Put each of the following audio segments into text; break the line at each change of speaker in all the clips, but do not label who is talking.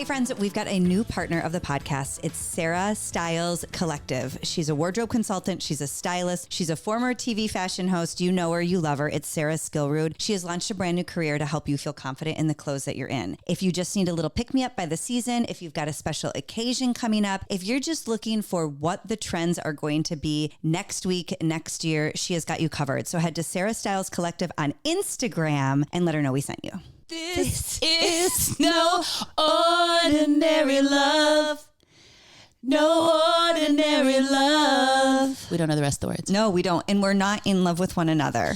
Hey friends, we've got a new partner of the podcast. It's Sarah Styles Collective. She's a wardrobe consultant. She's a stylist. She's a former TV fashion host. You know her, you love her. It's Sarah Skillrood. She has launched a brand new career to help you feel confident in the clothes that you're in. If you just need a little pick-me-up by the season, if you've got a special occasion coming up, if you're just looking for what the trends are going to be next week, next year, she has got you covered. So head to Sarah Styles Collective on Instagram and let her know we sent you.
This is no ordinary love. No ordinary love. We don't know the rest of the words.
No, we don't. And we're not in love with one another.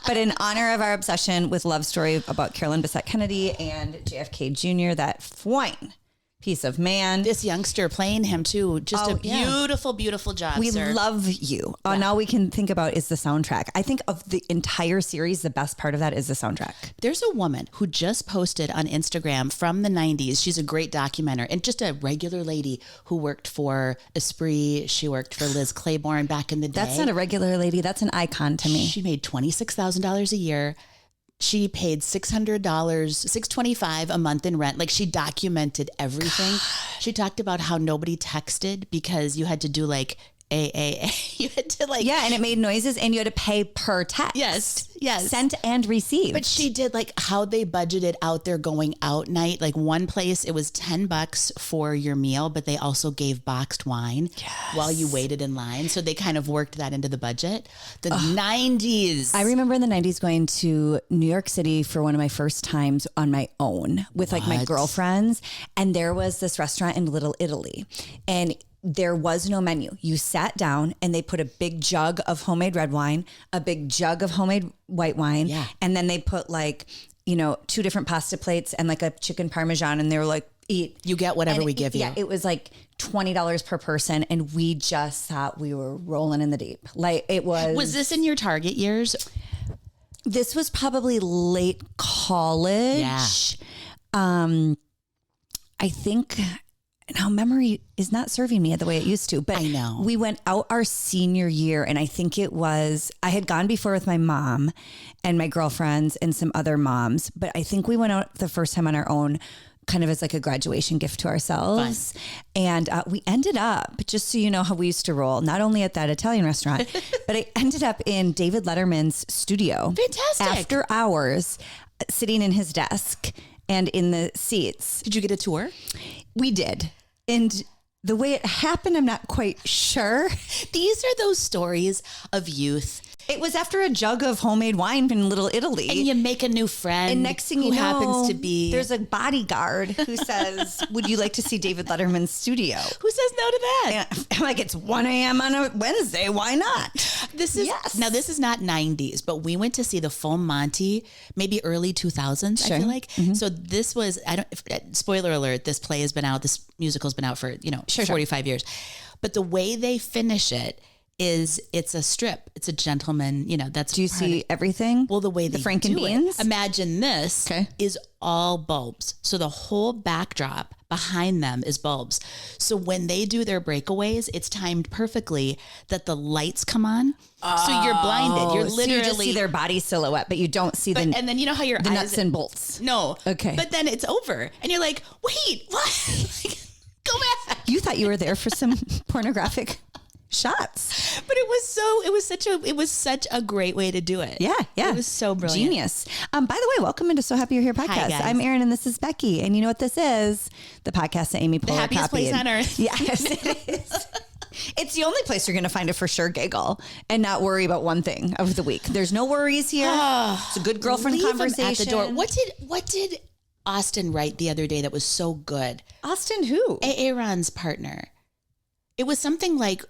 But in honor of our obsession with Love Story about Carolyn Bessette Kennedy and JFK Jr., that fine piece of man.
This youngster playing him too. Just a beautiful, beautiful job,
We
sir.
love you. All we can think about is the soundtrack. I think of the entire series, the best part of that is the soundtrack.
There's a woman who just posted on Instagram from the 90s. She's a great documenter and just a regular lady who worked for Esprit. She worked for Liz Claiborne back in the day.
That's not a regular lady. That's an icon to me.
She made $26,000 a year. She paid $600, $625 a month in rent. Like, she documented everything. She talked about how nobody texted because you had to do like AAA. You had to like...
Yeah, and it made noises and you had to pay per text.
Yes.
Sent and received.
But she did like how they budgeted out their going out night. Like one place, it was $10 for your meal, but they also gave boxed wine while you waited in line. So they kind of worked that into the budget. The 90s.
I remember in the 90s going to New York City for one of my first times on my own with like my girlfriends. And there was this restaurant in Little Italy. And there was no menu. You sat down and they put a big jug of homemade red wine, a big jug of homemade white wine. And then they put like, you know, 2 different pasta plates and like a chicken parmesan. And they were like, eat.
You get whatever we give you.
Yeah, it was like $20 per person. And we just thought we were rolling in the deep. Like it was.
Was this in your Target years?
This was probably late college.
Yeah.
I think now memory is not serving me the way it used to, but
I know.
We went out our senior year and I think I had gone before with my mom and my girlfriends and some other moms, but I think we went out the first time on our own kind of as like a graduation gift to ourselves. Fun. And we ended up, just so you know how we used to roll, not only at that Italian restaurant, but I ended up in David Letterman's studio.
Fantastic.
After hours, sitting in his desk and in the seats.
Did you get a tour?
We did. And the way it happened, I'm not quite sure.
These are those stories of youth.
It was after a jug of homemade wine in Little Italy.
And you make a new friend.
And next thing you know,
happens to be...
there's a bodyguard who says, would you like to see David Letterman's studio?
Who says no to that?
And I'm like, it's 1 a.m. on a Wednesday. Why not?
Now this is not 90s, but we went to see the full Monty, maybe early 2000s,
Sure.
I feel like. Mm-hmm. So this was, spoiler alert, this play has been out, this musical's been out for, 45 years. But the way they finish it is it's a strip. It's a gentleman, that's...
Do you see everything?
Well, the way
the
they
Frank and
do
Beans?
it. Imagine this is all bulbs. So the whole backdrop behind them is bulbs. So when they do their breakaways, it's timed perfectly that the lights come on. So you're blinded. You're literally...
So you just see their body silhouette, but you don't see
and then you know how your
the
eyes...
nuts and bolts.
No.
Okay.
But then it's over. And you're like, wait, what? Go back.
You thought you were there for some pornographic shots.
But it was such a great way to do it.
Yeah.
It was so brilliant.
Genius. By the way, welcome into So Happy You're Here podcast.
Hi, guys.
I'm Erin and this is Becky. And you know what this is? The podcast that Amy Poehler copied.
The happiest place on earth.
Yes, it is. It's the only place you're going to find a for sure giggle and not worry about one thing of the week. There's no worries here. It's a good girlfriend
Leave
conversation.
at the door. What did Austin write the other day that was so good?
Austin who?
Aaron's partner. It was something like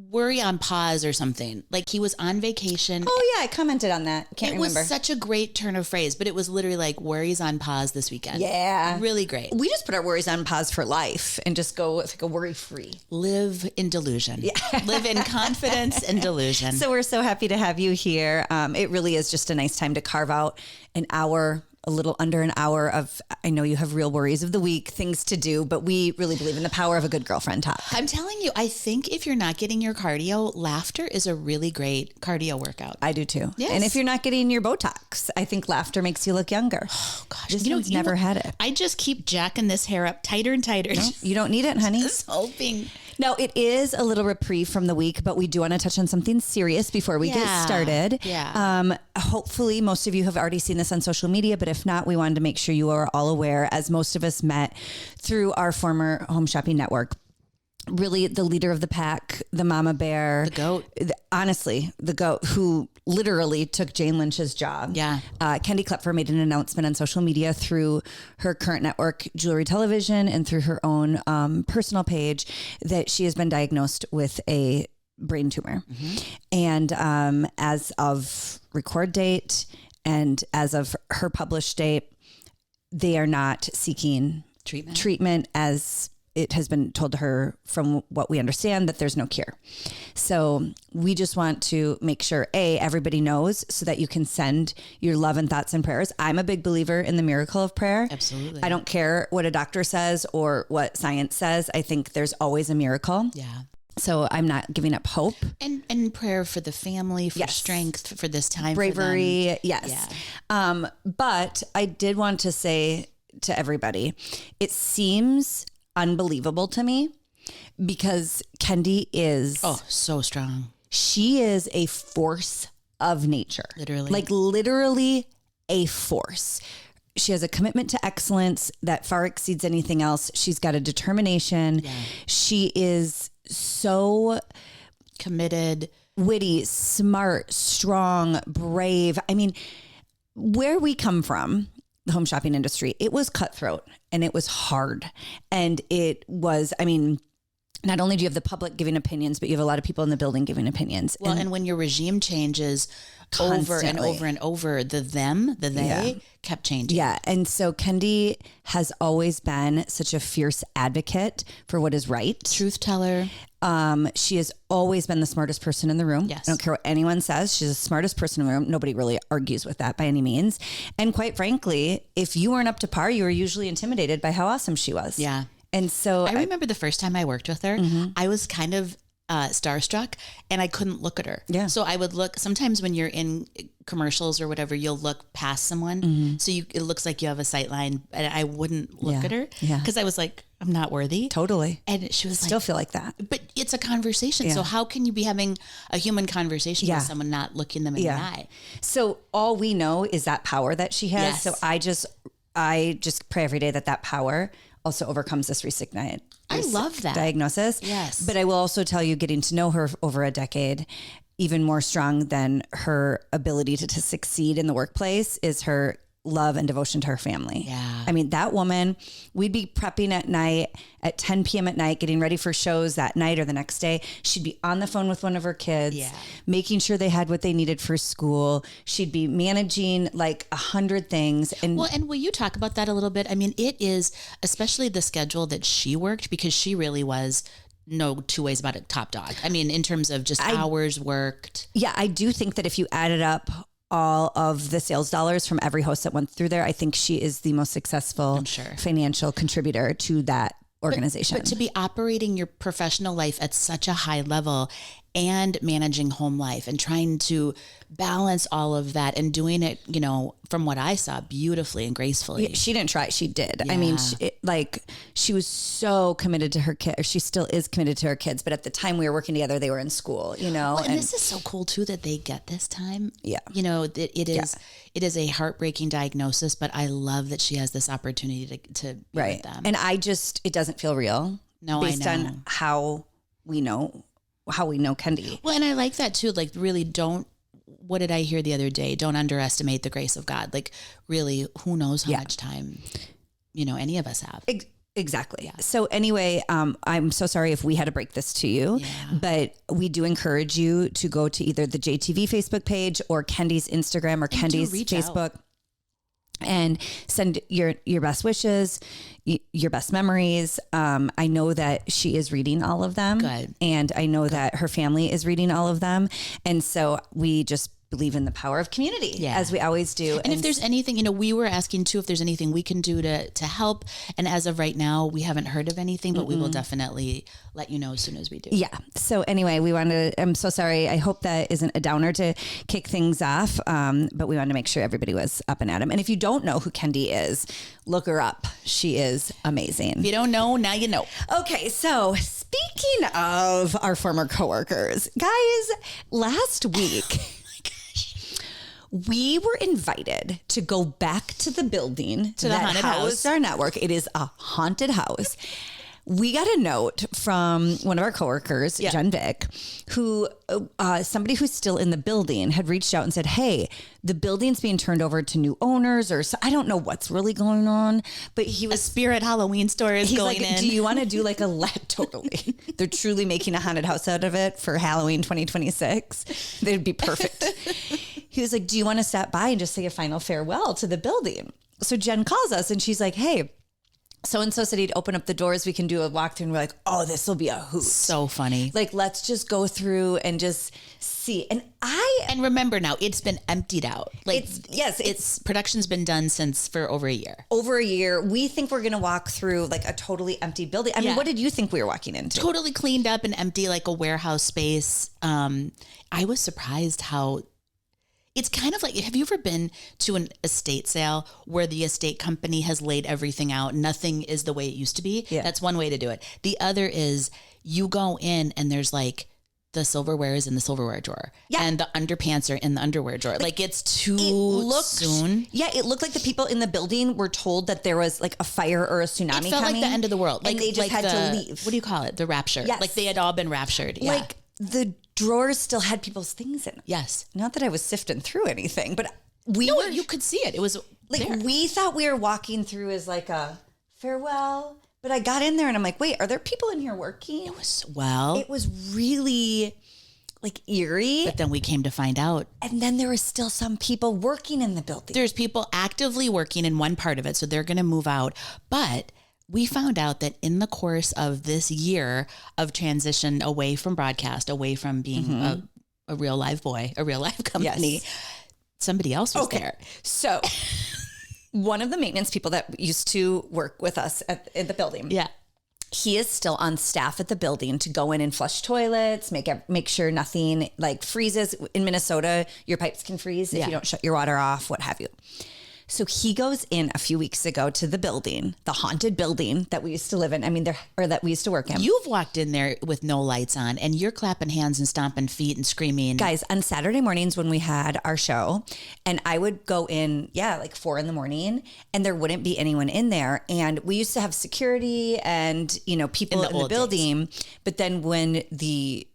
worry on pause or something. Like he was on vacation.
Oh yeah, I commented on that. Can't remember.
It was such a great turn of phrase, but it was literally like worries on pause this weekend.
Yeah.
Really great.
We just put our worries on pause for life and just go with like a worry free.
Live in delusion. Yeah. Live in confidence and delusion.
So we're so happy to have you here. It really is just a nice time to carve out an hour a little under an hour of, I know you have real worries of the week, things to do, but we really believe in the power of a good girlfriend talk.
I'm telling you, I think if you're not getting your cardio, laughter is a really great cardio workout.
I do too.
Yes.
And if you're not getting your Botox, I think laughter makes you look younger.
Oh gosh,
This one's never had it.
I just keep jacking this hair up tighter and tighter.
No, you don't need it, honey.
Just hoping.
No, it is a little reprieve from the week, but we do want to touch on something serious before we get started.
Yeah.
Hopefully, most of you have already seen this on social media, but if not, we wanted to make sure you are all aware, as most of us met through our former Home Shopping Network. Really, the leader of the pack, the mama bear,
The goat.
Honestly, the goat who literally took Jane Lynch's job.
Yeah.
Kendy Kloepfer made an announcement on social media through her current network, Jewelry Television, and through her own personal page that she has been diagnosed with a brain tumor. And as of record date and as of her published date, they are not seeking treatment as it has been told to her, from what we understand, that there's no cure. So we just want to make sure, everybody knows, so that you can send your love and thoughts and prayers. I'm a big believer in the miracle of prayer.
Absolutely.
I don't care what a doctor says or what science says. I think there's always a miracle.
Yeah.
So I'm not giving up hope.
And prayer for the family, for
Yes.
strength, for this time.
Bravery.
For them.
Yes.
Yeah.
But I did want to say to everybody, it seems unbelievable to me because Kendy is
so strong.
She is a force of nature. Literally a force. She has a commitment to excellence that far exceeds anything else. She's got a determination. Yeah. She is so
committed,
witty, smart, strong, brave. I mean, where we come from, the home shopping industry, it was cutthroat and it was hard. And it was, not only do you have the public giving opinions, but you have a lot of people in the building giving opinions.
Well, and when your regime changes over and over and over, they kept changing.
Yeah. And so Kendy has always been such a fierce advocate for what is right.
Truth teller.
She has always been the smartest person in the room.
Yes.
I don't care what anyone says. She's the smartest person in the room. Nobody really argues with that by any means. And quite frankly, if you weren't up to par, you were usually intimidated by how awesome she was.
Yeah.
And so
I remember the first time I worked with her, I was kind of starstruck and I couldn't look at her.
Yeah.
So I would look, sometimes when you're in commercials or whatever, you'll look past someone. So it looks like you have a sight line, and I wouldn't look at her because I was like, I'm not worthy.
Totally.
And she was
still feel like that.
But it's a conversation. Yeah. So how can you be having a human conversation with someone not looking them in the eye? So
all we know is that power that she has.
Yes.
So I just pray every day that power also overcomes this
I love that
diagnosis.
Yes.
But I will also tell you, getting to know her over a decade, even more strong than her ability to succeed in the workplace is her love and devotion to her family.
Yeah.
I mean, that woman, we'd be prepping at night at 10 p.m. at night, getting ready for shows that night or the next day. She'd be on the phone with one of her kids, making sure they had what they needed for school. She'd be managing like 100 things. And
will you talk about that a little bit? I mean, it is, especially the schedule that she worked, because she really was, no two ways about it, top dog. I mean, in terms of just hours worked.
Yeah, I do think that if you added up all of the sales dollars from every host that went through there, I think she is the most successful financial contributor to that organization.
But to be operating your professional life at such a high level and managing home life and trying to balance all of that and doing it, from what I saw, beautifully and gracefully.
Yeah, she didn't try, she did. Yeah. I mean, she was so committed to her kids. She still is committed to her kids. But at the time we were working together, they were in school, Well,
and this is so cool too, that they get this time.
Yeah.
It is a heartbreaking diagnosis, but I love that she has this opportunity to be with them.
And it doesn't feel real.
No,
based
I know.
on how we know Kendy.
Well, and I like that too. Like, really what did I hear the other day? Don't underestimate the grace of God. Like, really, who knows how much time, any of us have.
Exactly. Yeah. So anyway, I'm so sorry if we had to break this to you, but we do encourage you to go to either the JTV Facebook page or Kendy's Instagram or Kendy's Facebook. And send your best wishes, your best memories. I know that she is reading all of them.
Good.
And I know that her family is reading all of them. And so we just believe in the power of community, as we always do.
And if there's anything, we were asking too, if there's anything we can do to help. And as of right now, we haven't heard of anything, but we will definitely let you know as soon as we do.
Yeah. So anyway, I'm so sorry. I hope that isn't a downer to kick things off. But we wanted to make sure everybody was up and at 'em. And if you don't know who Kendy is, look her up. She is amazing.
If you don't know, now you know.
Okay. So speaking of our former coworkers, guys, last week, we were invited to go back to the building
to the haunted house.
Our network. It is a haunted house. We got a note from one of our coworkers, Jen Vick, who somebody who's still in the building had reached out and said, hey, the building's being turned over to new owners, or so, I don't know what's really going on, but he was
a spirit Halloween store is going in.
Do you want to do like totally. They're truly making a haunted house out of it for Halloween 2026. They'd be perfect. He was like, do you want to stop by and just say a final farewell to the building? So Jen calls us and she's like, hey, so-and-so said he'd open up the doors. We can do a walkthrough. And we're like, oh, this will be a hoot.
So funny.
Like, let's just go through and just see. And
remember now, it's been emptied out. Like,
it's
production's been done for over a year.
Over a year. We think we're going to walk through like a totally empty building. I mean, what did you think we were walking into?
Totally cleaned up and empty, like a warehouse space. I was surprised how it's kind of like, have you ever been to an estate sale where the estate company has laid everything out? Nothing is the way it used to be. Yeah. That's one way to do it. The other is you go in and there's like the silverware is in the silverware drawer and the underpants are in the underwear drawer. Like it's too soon.
Yeah. It looked like the people in the building were told that there was like a fire or a tsunami
It felt
coming.
like the end of the world. Like
they just had to leave.
What do you call it? The rapture.
Yes.
Like they had all been raptured. Yeah.
Like the drawers still had people's things in them.
Yes.
Not that I was sifting through anything, but
you could see it. It was
like,
there.
We thought we were walking through as like a farewell, but I got in there and I'm like, wait, are there people in here working?
It was
really like eerie.
But then we came to find out.
And then there were still some people working in the building.
There's people actively working in one part of it. So they're going to move out. But we found out that in the course of this year of transition away from broadcast, away from being a real live boy, a real live company, somebody else was there.
So one of the maintenance people that used to work with us in the building.
Yeah.
He is still on staff at the building to go in and flush toilets, make sure nothing like freezes. In Minnesota, your pipes can freeze if you don't shut your water off, what have you. So he goes in a few weeks ago to the building, the haunted building that we used to live in. I mean, that we used to work in.
You've walked in there with no lights on and you're clapping hands and stomping feet and screaming.
Guys, on Saturday mornings when we had our show, and I would go in, like 4 a.m, and there wouldn't be anyone in there. And we used to have security and, people in the building. Days. But then when the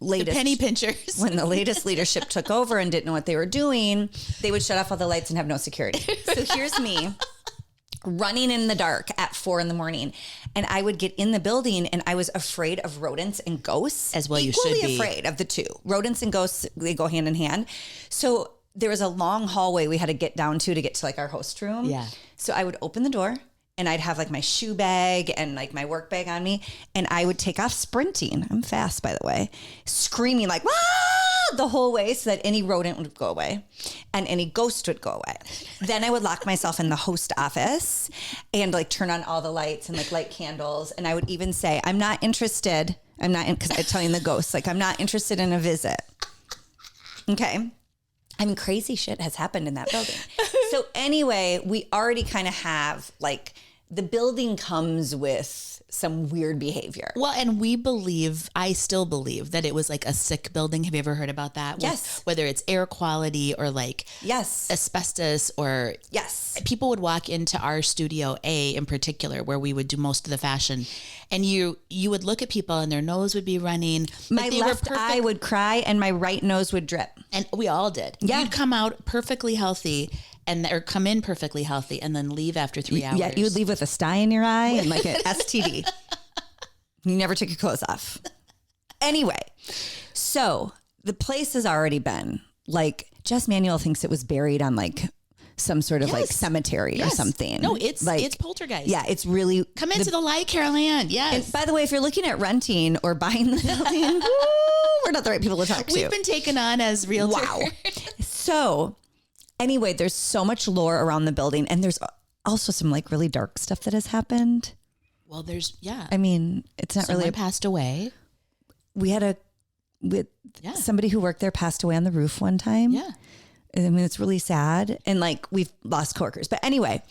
penny pinchers,
when the latest leadership took over and didn't know what they were doing, they would shut off all the lights and have no security. So here's me running in the dark at 4 a.m, and I would get in the building and I was afraid of rodents and ghosts.
As well, you
should be.
Equally
afraid of the two. Rodents and ghosts, they go hand in hand. So there was a long hallway we had to get down to get to like our host room.
Yeah.
So I would open the door and I'd have like my shoe bag and like my work bag on me. And I would take off sprinting. I'm fast, by the way, screaming like, "Wah!" the whole way so that any rodent would go away and any ghost would go away. Then I would lock myself in the host office and like turn on all the lights and like light candles. And I would even say, I'm not interested. Because I'm telling the ghosts, like, I'm not interested in a visit. Okay. I mean, crazy shit has happened in that building. So anyway, we already kind of have like, the building comes with some weird behavior.
Well, and I still believe that it was like a sick building. Have you ever heard about that?
Yes.
Whether it's air quality or like asbestos or people would walk into our studio A in particular, where we would do most of the fashion, and you would look at people and their nose would be running.
My left eye would cry and my right nose would drip.
And we all did. Yeah. You'd come out perfectly healthy or come in perfectly healthy and then leave after 3 hours.
Yeah, you would leave with a sty in your eye and like an STD. You never took your clothes off. Anyway, so the place has already been like, Jess Manuel thinks it was buried on like some sort of like cemetery or something.
No, it's poltergeist.
Yeah, it's really...
Come into the light, Carol Ann. Yes.
And by the way, if you're looking at renting or buying the building, we're not the right people to talk to.
We've been taken on as realtors.
Wow. So anyway, there's so much lore around the building, and there's also some like really dark stuff that has happened.
Well, there's,
I mean, it's not
someone
really
passed away.
We had somebody who worked there passed away on the roof one time.
Yeah.
I mean, it's really sad. And like we've lost coworkers. But anyway,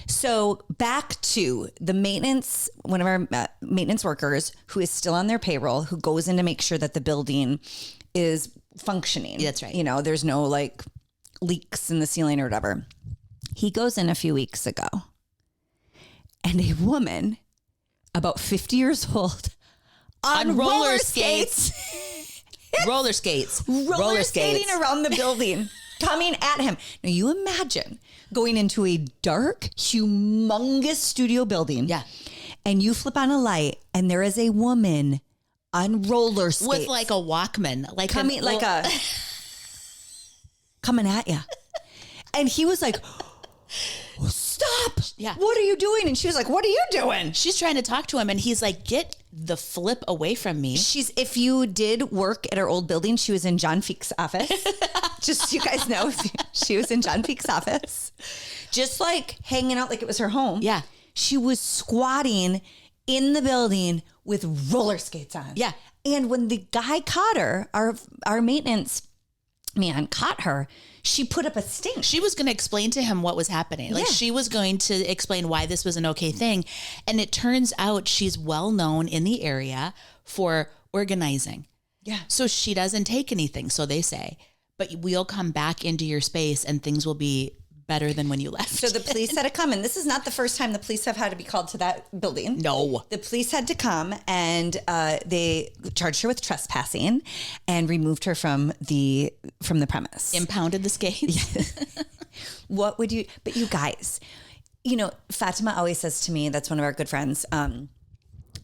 so back to the maintenance, one of our maintenance workers who is still on their payroll, who goes in to make sure that the building is functioning.
That's right.
You know, there's no like leaks in the ceiling or whatever. He goes in a few weeks ago, and a woman about 50 years old on roller skates.
Roller skates.
Roller skating around the building, coming at him. Now you imagine going into a dark, humongous studio building.
Yeah.
And you flip on a light and there is a woman on roller skates.
With like a Walkman. Like
coming at you. And he was like, oh, stop.
Yeah.
What are you doing? And she was like, what are you doing?
She's trying to talk to him and he's like, get the flip away from me.
If you did work at our old building, she was in John Feek's office. Just so you guys know, she was in John Feek's office. Just like hanging out like it was her home.
Yeah.
She was squatting in the building with roller skates on.
Yeah.
And when the guy caught her, our maintenance man caught her, she put up a stink.
She was going to explain to him what was happening. Like she was going to explain why this was an okay thing. And it turns out she's well known in the area for organizing.
Yeah.
So she doesn't take anything, so they say. But we'll come back into your space and things will be better than when you left.
So the police had to come, and this is not the first time the police have had to be called to that building.
No.
The police had to come, and they charged her with trespassing and removed her from the premise.
Impounded the skates.
What would you, but you guys, you know, Fatima always says to me, that's one of our good friends,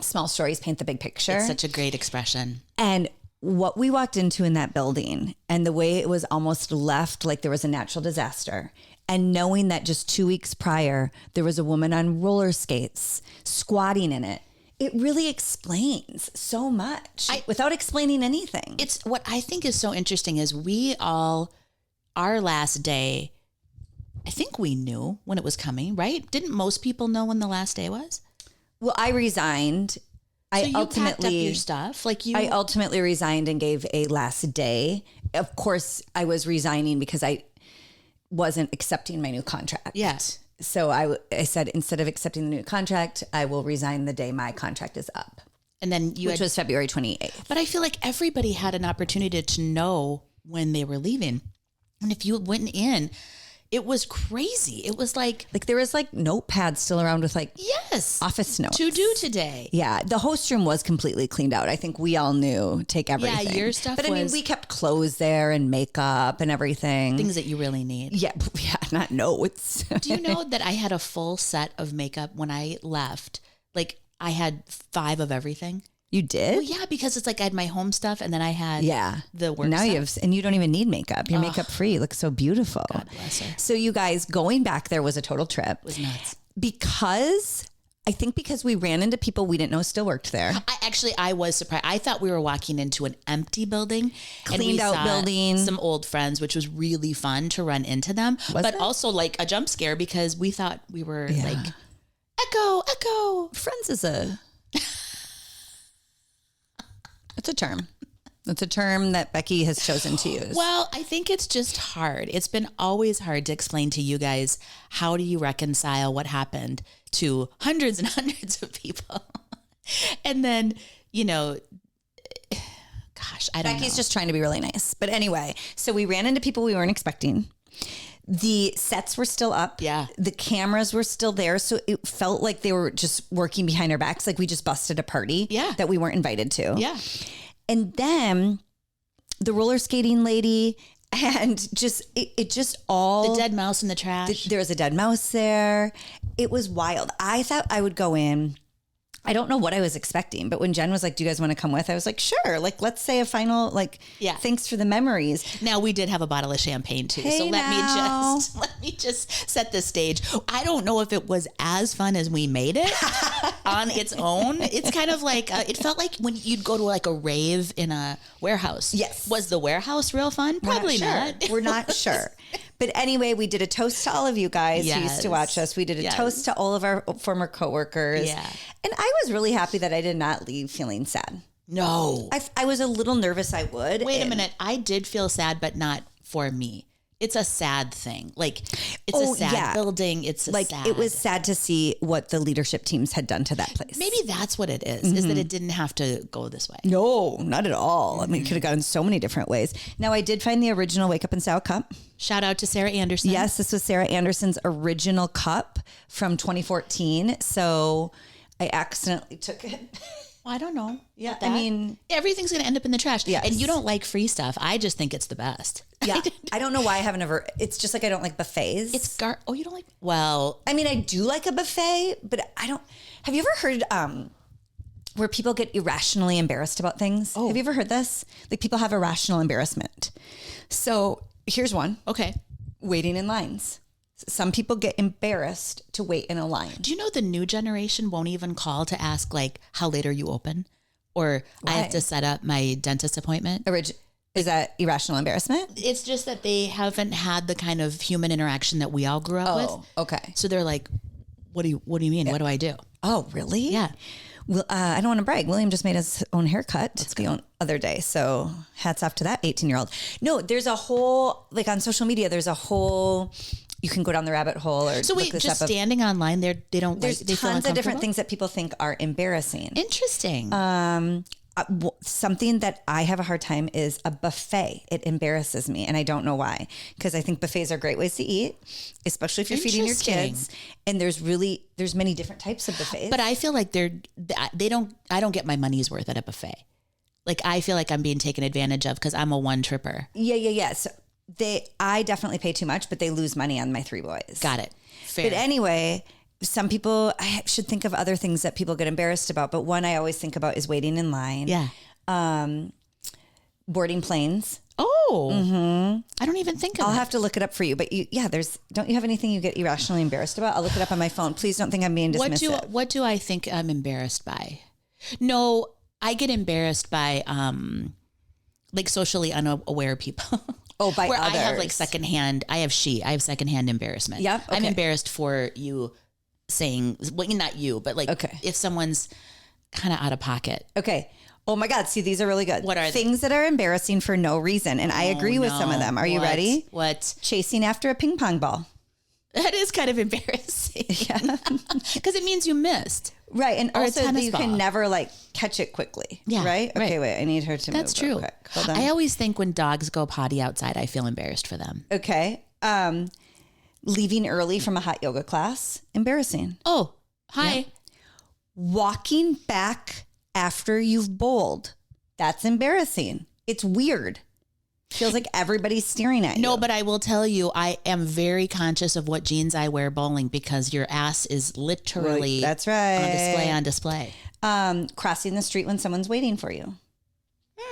small stories paint the big picture.
It's such a great expression.
And what we walked into in that building and the way it was almost left like there was a natural disaster, and knowing that just 2 weeks prior, there was a woman on roller skates squatting in it, it really explains so much without explaining anything.
It's what I think is so interesting is our last day, I think we knew when it was coming, right? Didn't most people know when the last day was?
Well, I resigned.
So you packed up your stuff,
I ultimately resigned and gave a last day. Of course, I was resigning because I wasn't accepting my new contract.
Yeah.
So I said, instead of accepting the new contract, I will resign the day my contract is up.
And then
which was February 28th.
But I feel like everybody had an opportunity to know when they were leaving. And if you went in, it was crazy. It was like
there was like notepads still around with like office notes
to do today.
Yeah, the host room was completely cleaned out. I think we all knew take everything.
Yeah, your stuff.
But I mean, we kept clothes there and makeup and everything.
Things that you really need.
Yeah, not notes.
Do you know that I had a full set of makeup when I left? Like I had 5 of everything.
You did?
Well, yeah, because it's like I had my home stuff and then I had the work
now
stuff.
And you don't even need makeup. You're makeup free. You look so beautiful.
God bless her.
So you guys, going back there was a total trip.
It was nuts.
Because we ran into people we didn't know still worked there.
I was surprised. I thought we were walking into an empty building.
Cleaned out building.
Some old friends, which was really fun to run into them. But also like a jump scare because we thought we were like, echo.
Friends is it's a term. It's a term that Becky has chosen to use.
Well, I think it's just hard. It's been always hard to explain to you guys, how do you reconcile what happened to hundreds and hundreds of people? And then, you know, gosh, I don't know.
Becky's just trying to be really nice. But anyway, so we ran into people we weren't expecting. The sets were still up.
Yeah.
The cameras were still there. So it felt like they were just working behind our backs. Like we just busted a party that we weren't invited to.
Yeah.
And then the roller skating lady and just, it just all.
The dead mouse in the trash.
There was a dead mouse there. It was wild. I thought I would go in. I don't know what I was expecting, but when Jen was like, do you guys want to come with? I was like, sure. Like, let's say a final, like, thanks for the memories.
Now we did have a bottle of champagne too.
Hey,
so let me just set the stage. I don't know if it was as fun as we made it on its own. It's kind of like, it felt like when you'd go to like a rave in a warehouse.
Yes.
Was the warehouse real fun? Probably not.
We're not sure. But anyway, we did a toast to all of you guys who used to watch us. We did a toast to all of our former coworkers.
Yeah.
And I was really happy that I did not leave feeling sad.
No.
I was a little nervous I would.
Wait a minute. I did feel sad, but not for me. It's a sad thing. Like, it's a sad building. It's a sad.
It was sad to see what the leadership teams had done to that place.
Maybe that's what it is that it didn't have to go this way.
No, not at all. I mean, it could have gone so many different ways. Now, I did find the original Wake Up and Style cup.
Shout out to Sarah Anderson.
Yes, this was Sarah Anderson's original cup from 2014. So I accidentally took it.
Well, I don't know.
Yeah, I mean,
everything's going to end up in the trash.
Yes.
And you don't like free stuff. I just think it's the best.
Yeah. I don't know why I haven't ever, it's just like I don't like buffets.
Oh, you don't like, well.
I mean, I do like a buffet, but I don't, have you ever heard where people get irrationally embarrassed about things? Oh. Have you ever heard this? Like people have irrational embarrassment. So here's one.
Okay.
Waiting in lines. Some people get embarrassed to wait in a line.
Do you know the new generation won't even call to ask like, how late are you open? Or why? I have to set up my dentist appointment.
Is that irrational embarrassment?
It's just that they haven't had the kind of human interaction that we all grew up with.
Oh, okay.
So they're like, what do you mean? Yeah. What do I do?
Oh, really?
Yeah.
Well, I don't want to brag. William just made his own haircut the other day. So hats off to that 18-year-old. No, there's a whole, like on social media, there's a whole, you can go down the rabbit hole or
so wait, just standing online there, there's
tons of different things that people think are embarrassing.
Interesting.
Something that I have a hard time is a buffet. It embarrasses me, and I don't know why. Because I think buffets are great ways to eat, especially if you're feeding your kids. And there's many different types of buffets.
But I feel like I don't get my money's worth at a buffet. Like I feel like I'm being taken advantage of because I'm a one tripper.
Yeah. So I definitely pay too much, but they lose money on my three boys.
Got it. Fair.
But anyway, some people, I should think of other things that people get embarrassed about, but one I always think about is waiting in line.
Yeah.
Boarding planes.
Oh, I don't even think of it.
I'll have to look it up for you, but don't you have anything you get irrationally embarrassed about? I'll look it up on my phone. Please don't think I'm being dismissive.
What do I think I'm embarrassed by? No, I get embarrassed by, like socially unaware people.
Oh, by
where
others.
I have like secondhand embarrassment.
Yep. Okay.
I'm embarrassed for you saying, well, not you, but like if someone's kind of out of pocket.
Okay. Oh my God. See, these are really good.
What are
things that are embarrassing for no reason? And I agree with some of them. Are you ready?
What?
Chasing after a ping pong ball.
That is kind of embarrassing. Yeah. Because it means you missed.
Right. And also you can never like catch it quickly.
Yeah.
Right? Okay, wait. I need her to
That's
move
true.
Quick. Hold on.
I always think when dogs go potty outside, I feel embarrassed for them.
Okay. Leaving early from a hot yoga class. Embarrassing.
Oh, hi.
Yeah. Walking back after you've bowled. That's embarrassing. It's weird. Feels like everybody's staring at you.
No, but I will tell you, I am very conscious of what jeans I wear bowling because your ass is literally
that's right.
on display.
Crossing the street when someone's waiting for you.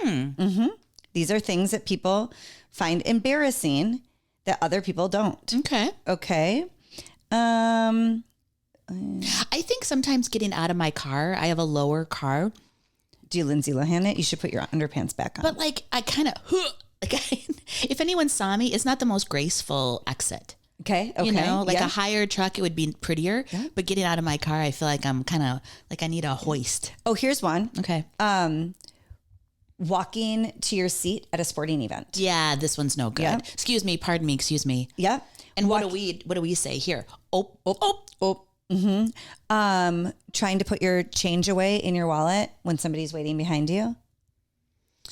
Mm-hmm. These are things that people find embarrassing that other people don't. Okay. I
think sometimes getting out of my car, I have a lower car.
Do you Lindsay Lohan it? You should put your underpants back on.
But like, I kind of... if anyone saw me, it's not the most graceful exit.
Okay.
You know, like a hired truck, it would be prettier. Yeah. But getting out of my car, I feel like I'm kind of like I need a hoist.
Oh, here's one.
Okay.
Walking to your seat at a sporting event.
Yeah, this one's no good.
Yeah.
Excuse me.
Yeah.
And what do we say here? Oh.
Mm-hmm. Trying to put your change away in your wallet when somebody's waiting behind you.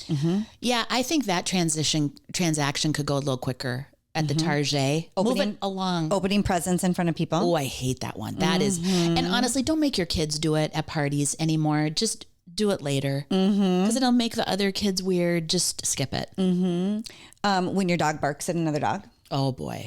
Mm-hmm.
Yeah, I think that transaction could go a little quicker at the Target. Move it along.
Opening presents in front of people.
Oh, I hate that one. That is, and honestly, don't make your kids do it at parties anymore. Just do it later because it'll make the other kids weird. Just skip it.
When your dog barks at another dog.
Oh boy.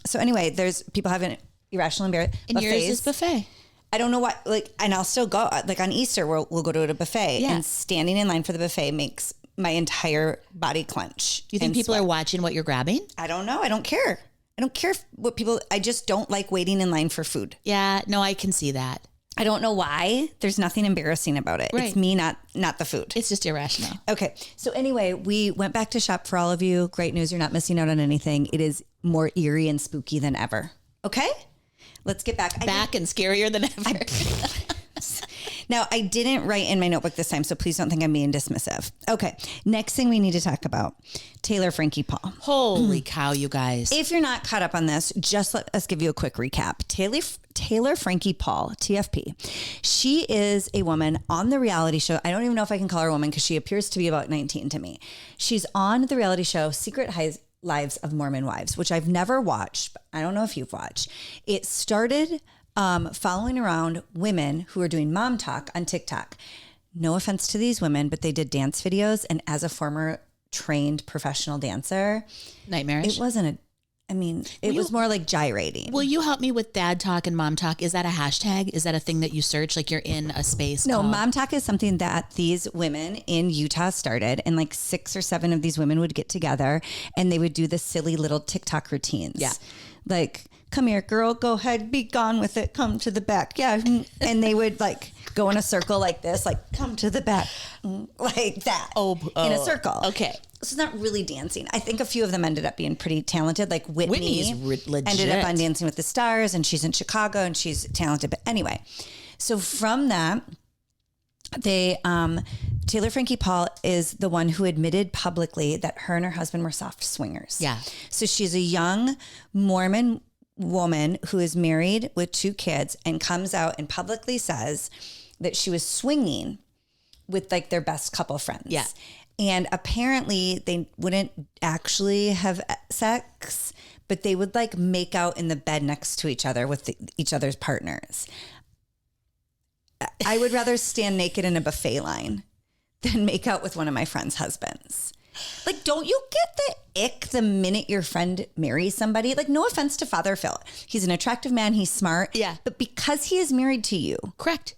So anyway, there's people having irrational embarrassment.
And yours is buffet.
I don't know what, like, and I'll still go, like on Easter, we'll go to a buffet and standing in line for the buffet makes my entire body clench.
Do you think people are watching what you're grabbing?
I don't know. I don't care. I don't care what people, I just don't like waiting in line for food.
Yeah, no, I can see that.
I don't know why. There's nothing embarrassing about it.
Right.
It's me, not the food.
It's just irrational.
Okay. So anyway, we went back to shop for all of you. Great news. You're not missing out on anything. It is more eerie and spooky than ever. Okay. Let's get back.
And scarier than ever.
Now, I didn't write in my notebook this time, so please don't think I'm being dismissive. Okay. Next thing we need to talk about, Taylor Frankie Paul.
Holy cow, you guys.
If you're not caught up on this, just let us give you a quick recap. Taylor Frankie Paul, TFP. She is a woman on the reality show. I don't even know if I can call her a woman because she appears to be about 19 to me. She's on the reality show Secret Lives of Mormon Wives, which I've never watched, but I don't know if you've watched. It started following around women who are doing mom talk on TikTok. No offense to these women, but they did dance videos. And as a former trained professional dancer,
nightmarish.
It wasn't it was more like gyrating.
Will you help me with dad talk and mom talk? Is that a hashtag? Is that a thing that you search? Like you're in a space?
No, mom talk is something that these women in Utah started, and like 6 or 7 of these women would get together and they would do the silly little TikTok routines. Yeah. Like, come here, girl, go ahead, be gone with it. Come to the back. Yeah. And they would like go in a circle like this, like come to the back, like that. In a circle.
Okay.
So it's not really dancing. I think a few of them ended up being pretty talented. Like Whitney
legit.
Ended up on Dancing with the Stars, and she's in Chicago and she's talented. But anyway, so from that, Taylor Frankie Paul is the one who admitted publicly that her and her husband were soft swingers.
Yeah.
So she's a young Mormon woman who is married with 2 kids and comes out and publicly says that she was swinging with like their best couple friends.
Yeah.
And apparently they wouldn't actually have sex, but they would like make out in the bed next to each other with each other's partners. I would rather stand naked in a buffet line than make out with one of my friend's husbands. Like, don't you get the ick the minute your friend marries somebody? Like, no offense to Father Phil. He's an attractive man. He's smart.
Yeah.
But because he is married to you.
Correct.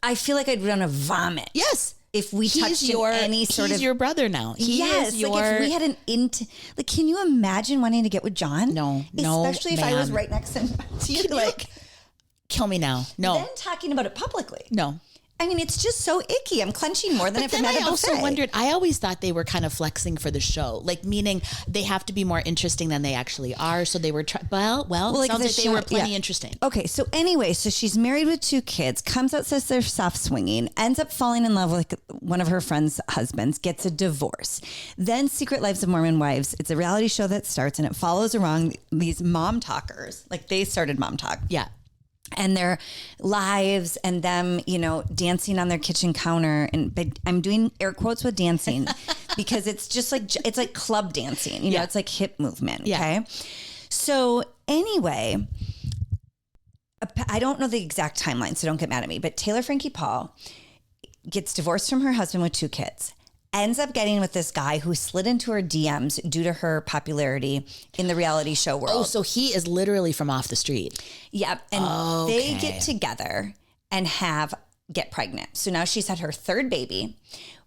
I feel like I'd want to vomit.
Yes.
If we touched any sort of...
He's your brother now. He
yes,
is your...
like if we had like, can you imagine wanting to get with John?
No,
especially if I was right next to you. Like,
kill me now. No.
Then talking about it publicly.
No.
I mean, it's just so icky. I'm clenching more than if I'm at a buffet. I also
wondered, I always thought they were kind of flexing for the show, like meaning they have to be more interesting than they actually are. So they were, well, like sounds like they were plenty interesting.
Okay. So anyway, so she's married with 2 kids, comes out, says they're soft swinging, ends up falling in love with one of her friend's husbands, gets a divorce. Then Secret Lives of Mormon Wives. It's a reality show that starts and it follows around these mom talkers. Like they started Mom Talk.
Yeah.
And their lives and them, dancing on their kitchen counter. But I'm doing air quotes with dancing because it's just like, it's like club dancing, it's like hip movement. Okay. So anyway, I don't know the exact timeline, so don't get mad at me, but Taylor Frankie Paul gets divorced from her husband with 2 kids. Ends up getting with this guy who slid into her DMs due to her popularity in the reality show world.
Oh, so he is literally from off the street.
Yep. And they get together and get pregnant. So now she's had her 3rd baby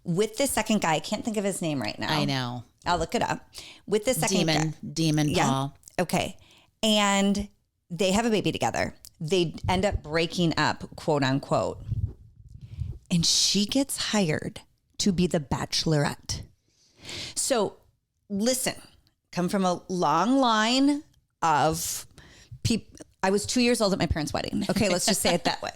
with the second guy. I can't think of his name right now.
I know.
I'll look it up. With the second guy.
Demon Paul.
Okay. And they have a baby together. They end up breaking up, quote unquote. And she gets hired to be the Bachelorette. So listen, come from a long line of people. I was 2 years old at my parents' wedding. Okay, let's just say it that way.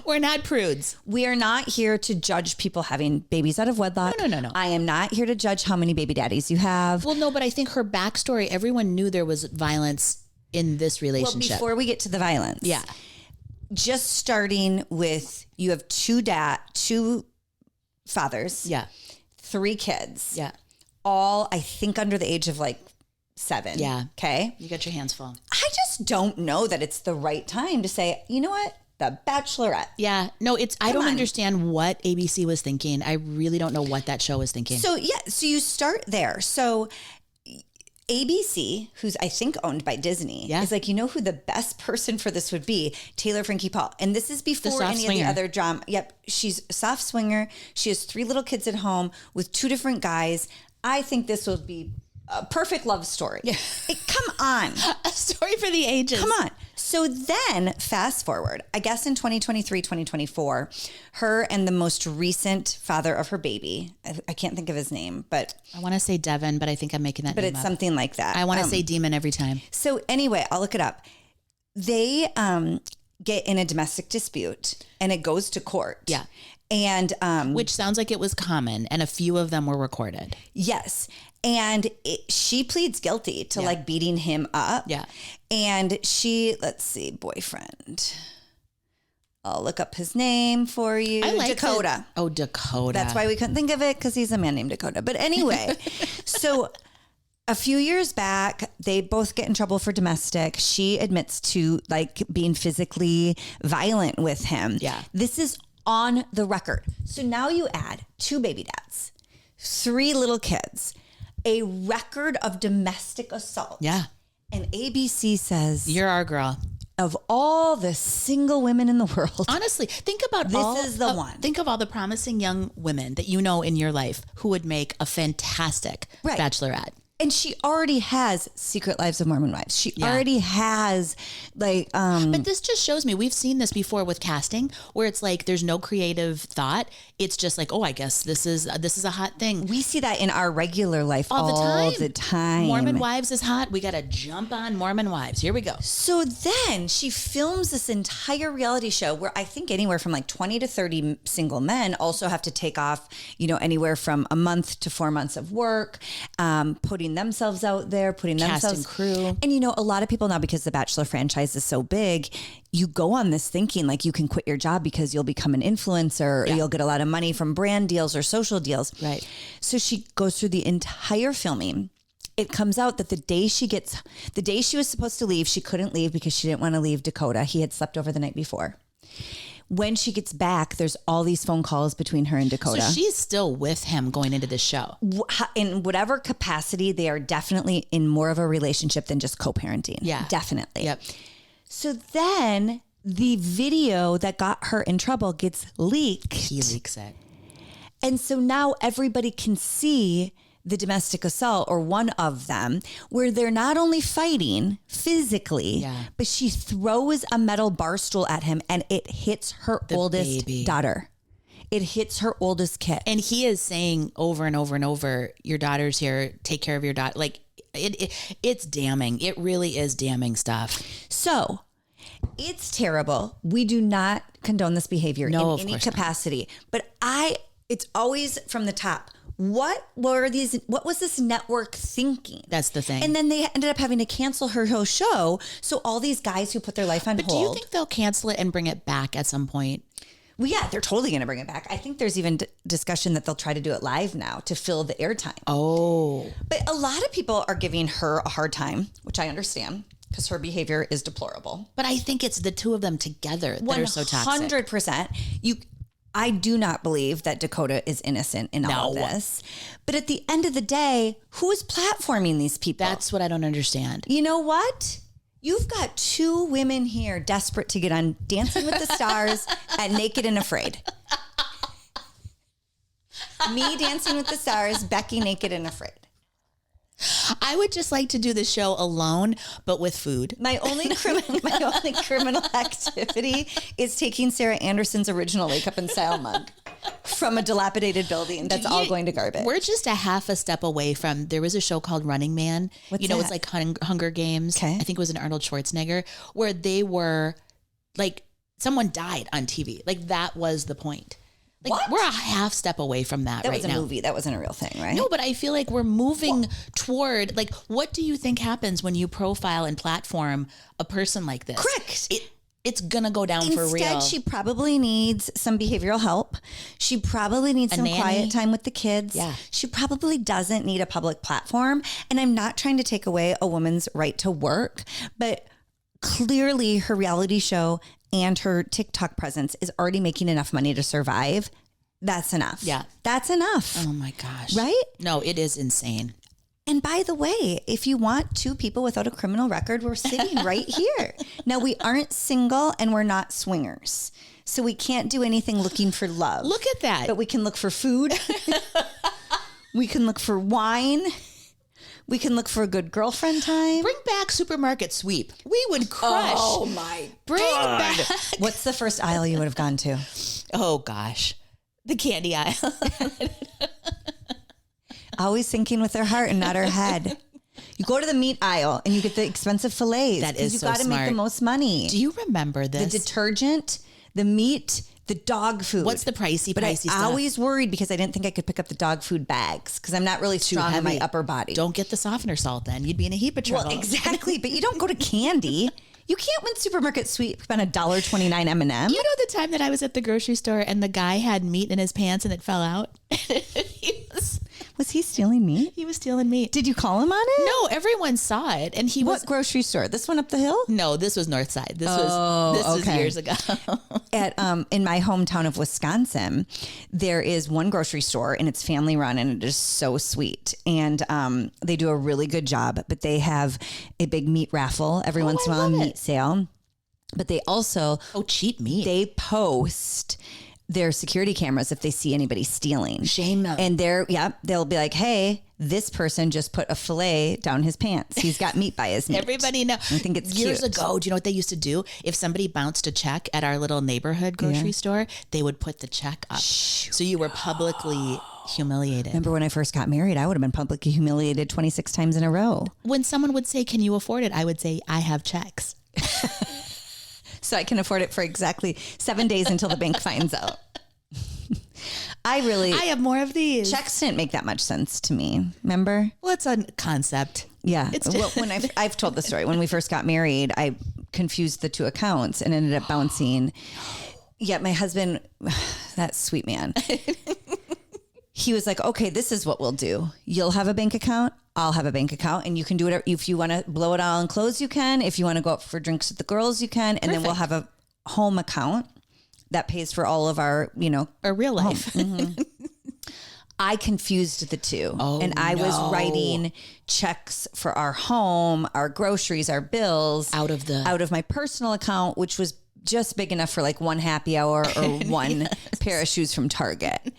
We're not prudes.
We are not here to judge people having babies out of wedlock.
No.
I am not here to judge how many baby daddies you have.
Well, no, but I think her backstory, everyone knew there was violence in this relationship.
Well, before we get to the violence.
Yeah.
Just starting with, you have 2 fathers.
Yeah.
3 kids.
Yeah.
All, I think, under the age of like 7.
Yeah.
Okay.
You got your hands full.
I just don't know that it's the right time to say, you know what? The Bachelorette.
Yeah. No, I don't understand what ABC was thinking. I really don't know what that show was thinking.
So, so you start there. So ABC, who's I think owned by Disney, is like, you know who the best person for this would be? Taylor Frankie Paul. And this is before any of the other drama. Yep. She's a soft swinger. She has 3 little kids at home with 2 different guys. I think this would be a perfect love story. Yeah. Come on.
A story for the ages.
Come on. So then fast forward, I guess in 2023, 2024, her and the most recent father of her baby, I can't think of his name, but
I want to say Devin, but I think I'm making that
but
name
it's
up.
something like that.
I want to say Demon every time.
So anyway, I'll look it up. They get in a domestic dispute and it goes to court.
Yeah.
And
which sounds like it was common, and a few of them were recorded.
Yes. And she pleads guilty to like beating him up.
Yeah.
And she, let's see, boyfriend. I'll look up his name for you.
I like
Dakota.
Oh, Dakota.
That's why we couldn't think of it, because he's a man named Dakota. But anyway, so a few years back, they both get in trouble for domestic. She admits to like being physically violent with him.
Yeah.
This is on the record. So now you add 2 baby dads, 3 little kids, a record of domestic assault.
Yeah.
And ABC says,
you're our girl.
Of all the single women in the world.
Honestly, think about
this is the one.
Think of all the promising young women that you know in your life who would make a fantastic bachelorette.
And she already has Secret Lives of Mormon Wives. She already has like
But this just shows me, we've seen this before with casting, where it's like there's no creative thought. It's just like, oh, I guess this is a hot thing.
we see that in our regular life all the time.
Mormon Wives is hot. We got to jump on Mormon Wives. Here we go.
So then she films this entire reality show where I think anywhere from like 20 to 30 single men also have to take off, you know, anywhere from a month to 4 months of work, putting themselves out there, putting
Cast
themselves
and crew.
And you know, a lot of people now, because the Bachelor franchise is so big, you go on this thinking like you can quit your job because you'll become an influencer or you'll get a lot of money from brand deals or social deals.
Right.
So she goes through the entire filming. It comes out that the day she was supposed to leave, she couldn't leave because she didn't want to leave Dakota. He had slept over the night before. When she gets back, there's all these phone calls between her and Dakota.
So she's still with him going into this show.
In whatever capacity, they are definitely in more of a relationship than just co-parenting.
Yeah.
Definitely.
Yep.
So then the video that got her in trouble gets leaked.
He leaks it.
And so now everybody can see the domestic assault, or one of them, where they're not only fighting physically, but she throws a metal bar stool at him and it hits her oldest daughter. It hits her oldest kid.
And he is saying over and over and over, your daughter's here, take care of your daughter. Like it's damning. It really is damning stuff.
So it's terrible. We do not condone this behavior in any capacity, but it's always from the top. What was this network thinking?
That's the thing.
And then they ended up having to cancel her whole show. So all these guys who put their life on hold.
Do you think they'll cancel it and bring it back at some point?
Well, yeah, they're totally going to bring it back. I think there's even discussion that they'll try to do it live now to fill the airtime.
Oh.
But a lot of people are giving her a hard time, which I understand, because her behavior is deplorable.
But I think it's the 2 of them together that are so toxic.
100%. I do not believe that Dakota is innocent in all of this. But at the end of the day, who's platforming these people?
That's what I don't understand.
You know what? You've got 2 women here desperate to get on Dancing with the Stars at Naked and Afraid. Me Dancing with the Stars, Becky Naked and Afraid.
I would just like to do the show alone, but with food.
My only criminal activity is taking Sarah Anderson's original Wake Up and Style mug from a dilapidated building that's all going to garbage.
We're just a half a step away from, there was a show called Running Man.
What's
that?
It's
like Hunger Games.
Okay.
I think it was an Arnold Schwarzenegger, where they were like, someone died on TV. Like that was the point. Like,
what?
We're a half step away from that right now.
That was a movie. That wasn't a real thing, right?
No, but I feel like we're moving toward, like, what do you think happens when you profile and platform a person like this?
Correct.
It's going to go down for real.
Instead, she probably needs some behavioral help. She probably needs some quiet time with the kids.
Yeah.
She probably doesn't need a public platform. And I'm not trying to take away a woman's right to work, but clearly her reality show and her TikTok presence is already making enough money to survive. That's enough.
Yeah.
That's enough.
Oh my gosh.
Right?
No, it is insane.
And by the way, if you want two people without a criminal record, we're sitting right here. Now, we aren't single and we're not swingers. So we can't do anything looking for love.
Look at that.
But we can look for food. We can look for wine. We can look for a good girlfriend time.
Bring back supermarket sweep. We would crush.
Oh my
Bring
God.
back.
What's the first aisle you would have gone to?
Oh gosh. The candy aisle.
Always thinking with her heart and not her head. You go to the meat aisle and you get the expensive fillets.
That is
you
so
got to make
smart.
the most money.
Do you remember this?
The detergent, the meat, the dog food.
What's the pricey
I
stuff?
always worried because I didn't think I could pick up the dog food bags because I'm not really strong in my upper body.
Don't get the softener salt then. You'd be in a heap of trouble.
Well, exactly. But you don't go to candy. You can't win supermarket sweep on $1.29 M&M.
You know the time that I was at the grocery store and the guy had meat in his pants and it fell out?
Was he stealing meat?
He was stealing meat.
Did you call him on it?
No, everyone saw it. And he
What
was...
grocery store? This one up the hill?
No, this was Northside. This was years ago.
At in my hometown of Wisconsin, there is one grocery store and it's family run and it is so sweet. And they do a really good job, but they have a big meat raffle every once in a while, a meat sale. But they also
cheap meat.
They post their security cameras if they see anybody stealing.
Shame them.
And they'll be like, hey, this person just put a fillet down his pants. He's got meat by his meat.
Everybody knows.
I think it's
years
cute.
ago. Do you know what they used to do? If somebody bounced a check at our little neighborhood grocery store, they would put the check up. So you were publicly humiliated.
Remember when I first got married, I would have been publicly humiliated 26 times in a row.
When someone would say, can you afford it? I would say, I have checks.
So I can afford it for exactly 7 days until the bank finds out. I
have more of these.
Checks didn't make that much sense to me. Remember?
Well, it's a concept.
Yeah. When I've told the story, when we first got married, I confused the two accounts and ended up bouncing. Yet my husband, that sweet man, he was like, okay, this is what we'll do. You'll have a bank account. I'll have a bank account and you can do whatever. If you want to blow it all on clothes, you can. If you want to go out for drinks with the girls, you can. And then we'll have a home account that pays for all of our,
our real life.
Mm-hmm. I confused the two. And I was writing checks for our home, our groceries, our bills out of my personal account, which was just big enough for like one happy hour or one pair of shoes from Target.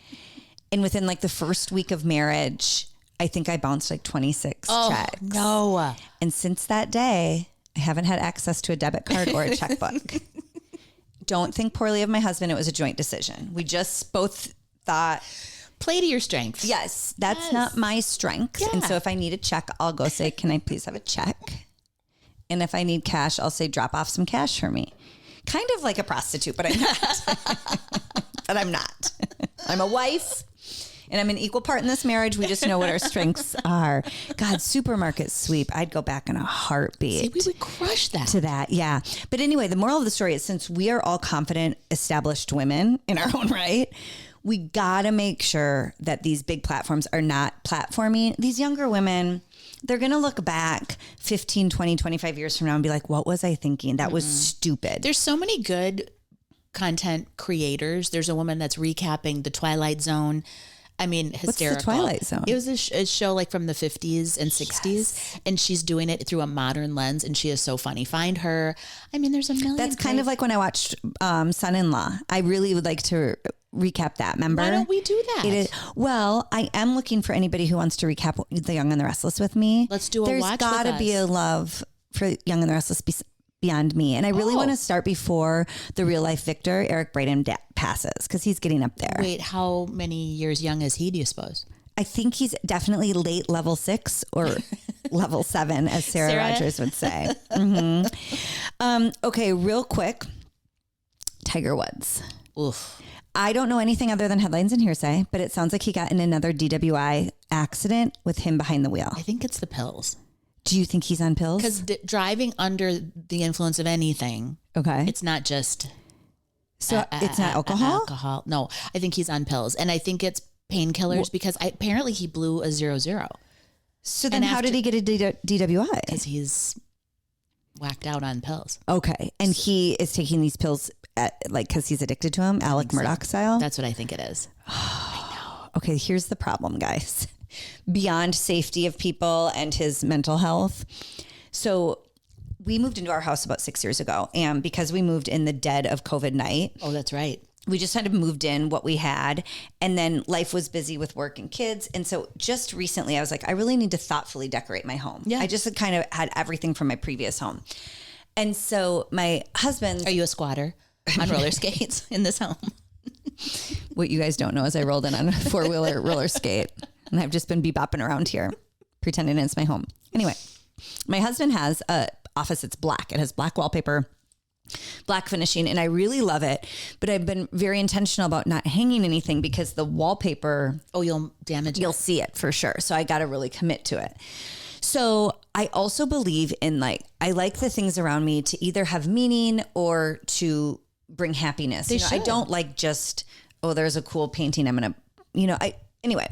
And within like the first week of marriage, I think I bounced like 26 checks.
No.
And since that day, I haven't had access to a debit card or a checkbook. Don't think poorly of my husband. It was a joint decision. We just both thought...
Play to your strengths.
Yes, that's not my strength. Yeah. And so if I need a check, I'll go say, can I please have a check? And if I need cash, I'll say, drop off some cash for me. Kind of like a prostitute, but I'm not. But I'm not. I'm a wife. And I'm an equal part in this marriage. We just know what our strengths are. God, supermarket sweep. I'd go back in a heartbeat.
See, we would crush that.
To that, yeah. But anyway, the moral of the story is since we are all confident, established women in our own right, we got to make sure that these big platforms are not platforming. These younger women, they're going to look back 15, 20, 25 years from now and be like, what was I thinking? That was stupid.
There's so many good content creators. There's a woman that's recapping The Twilight Zone. I mean, hysterical.
What's The Twilight Zone?
It was a show like from the 50s and 60s, and she's doing it through a modern lens, and she is so funny. Find her. I mean, there's a million.
That's kind of like when I watched Son-in-Law. I really would like to recap that. Remember?
Why don't we do that?
It is, well, I am looking for anybody who wants to recap The Young and the Restless with me.
Let's do a
There's
watch
gotta
with
be
us.
a love for Young and the Restless beyond me. And I really want to start before the real life Victor, Eric Braeden, passes because he's getting up there.
Wait, how many years young is he, do you suppose?
I think he's definitely late level 6 or level 7, as Sarah Rogers would say. Mm-hmm. Okay, real quick. Tiger Woods.
Oof.
I don't know anything other than headlines and hearsay, but it sounds like he got in another DWI accident with him behind the wheel.
I think it's the pills.
Do you think he's on pills?
Because driving under the influence of anything,
it's
not just...
So it's not alcohol?
Alcohol. No, I think he's on pills. And I think it's painkillers because apparently he blew a 0-0.
So then how did he get a DWI?
Because he's whacked out on pills.
Okay. And he is taking these pills because he's addicted to them, Alec Murdoch style?
That's what I think it is.
Okay, here's the problem, guys. beyond safety of people and his mental health. So we moved into our house about 6 years ago. And because we moved in the dead of COVID night.
Oh, that's right.
We just kind of moved in what we had. And then life was busy with work and kids. And so just recently I was like, I really need to thoughtfully decorate my home. Yeah. I just kind of had everything from my previous home. And so my husband.
Are you a squatter on roller skates in this home?
What you guys don't know is I rolled in on a 4-wheeler roller skate. And I've just been bebopping around here, pretending it's my home. Anyway, my husband has a office that's black. It has black wallpaper, black finishing, and I really love it. But I've been very intentional about not hanging anything because the wallpaper.
Oh, you'll damage it.
You'll see it for sure. So I got to really commit to it. So I also believe in I like the things around me to either have meaning or to bring happiness. I don't like just, there's a cool painting. I'm going to, anyway.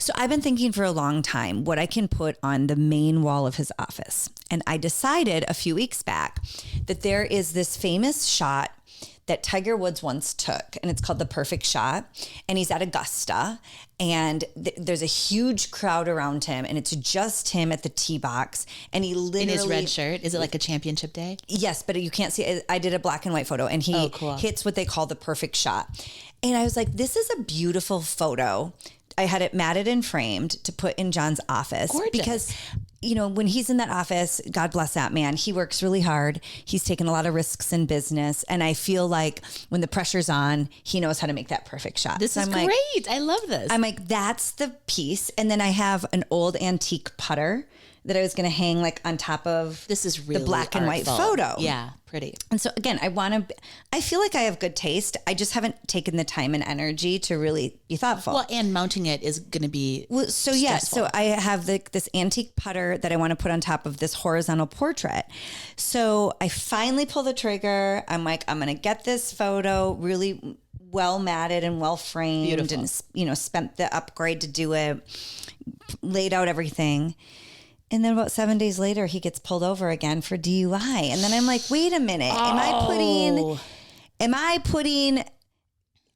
So I've been thinking for a long time what I can put on the main wall of his office. And I decided a few weeks back that there is this famous shot that Tiger Woods once took, and it's called The Perfect Shot. And he's at Augusta, and there's a huge crowd around him, and it's just him at the tee box. And he literally...
In his red shirt? Is it like a championship day?
Yes, but you can't see it. I did a black and white photo, and he hits what they call the perfect shot. And I was like, this is a beautiful photo. I had it matted and framed to put in John's office.
Gorgeous.
Because, when he's in that office, God bless that man, he works really hard. He's taken a lot of risks in business. And I feel like when the pressure's on, he knows how to make that perfect shot.
This is great. I love this.
I'm like, that's the piece. And then I have an old antique putter that I was going to hang on top of
this is really
the black and white
artful.
photo.
Yeah, pretty.
And so again, I feel like I have good taste. I just haven't taken the time and energy to really be thoughtful.
Well, and mounting it is going to be stressful.
So I have this antique putter that I want to put on top of this horizontal portrait. So I finally pull the trigger. I'm like, I'm going to get this photo really well matted and well framed. Beautiful. And, spent the upgrade to do it, laid out everything. And then about 7 days later, he gets pulled over again for DUI. And then I'm like, wait a minute. Am I putting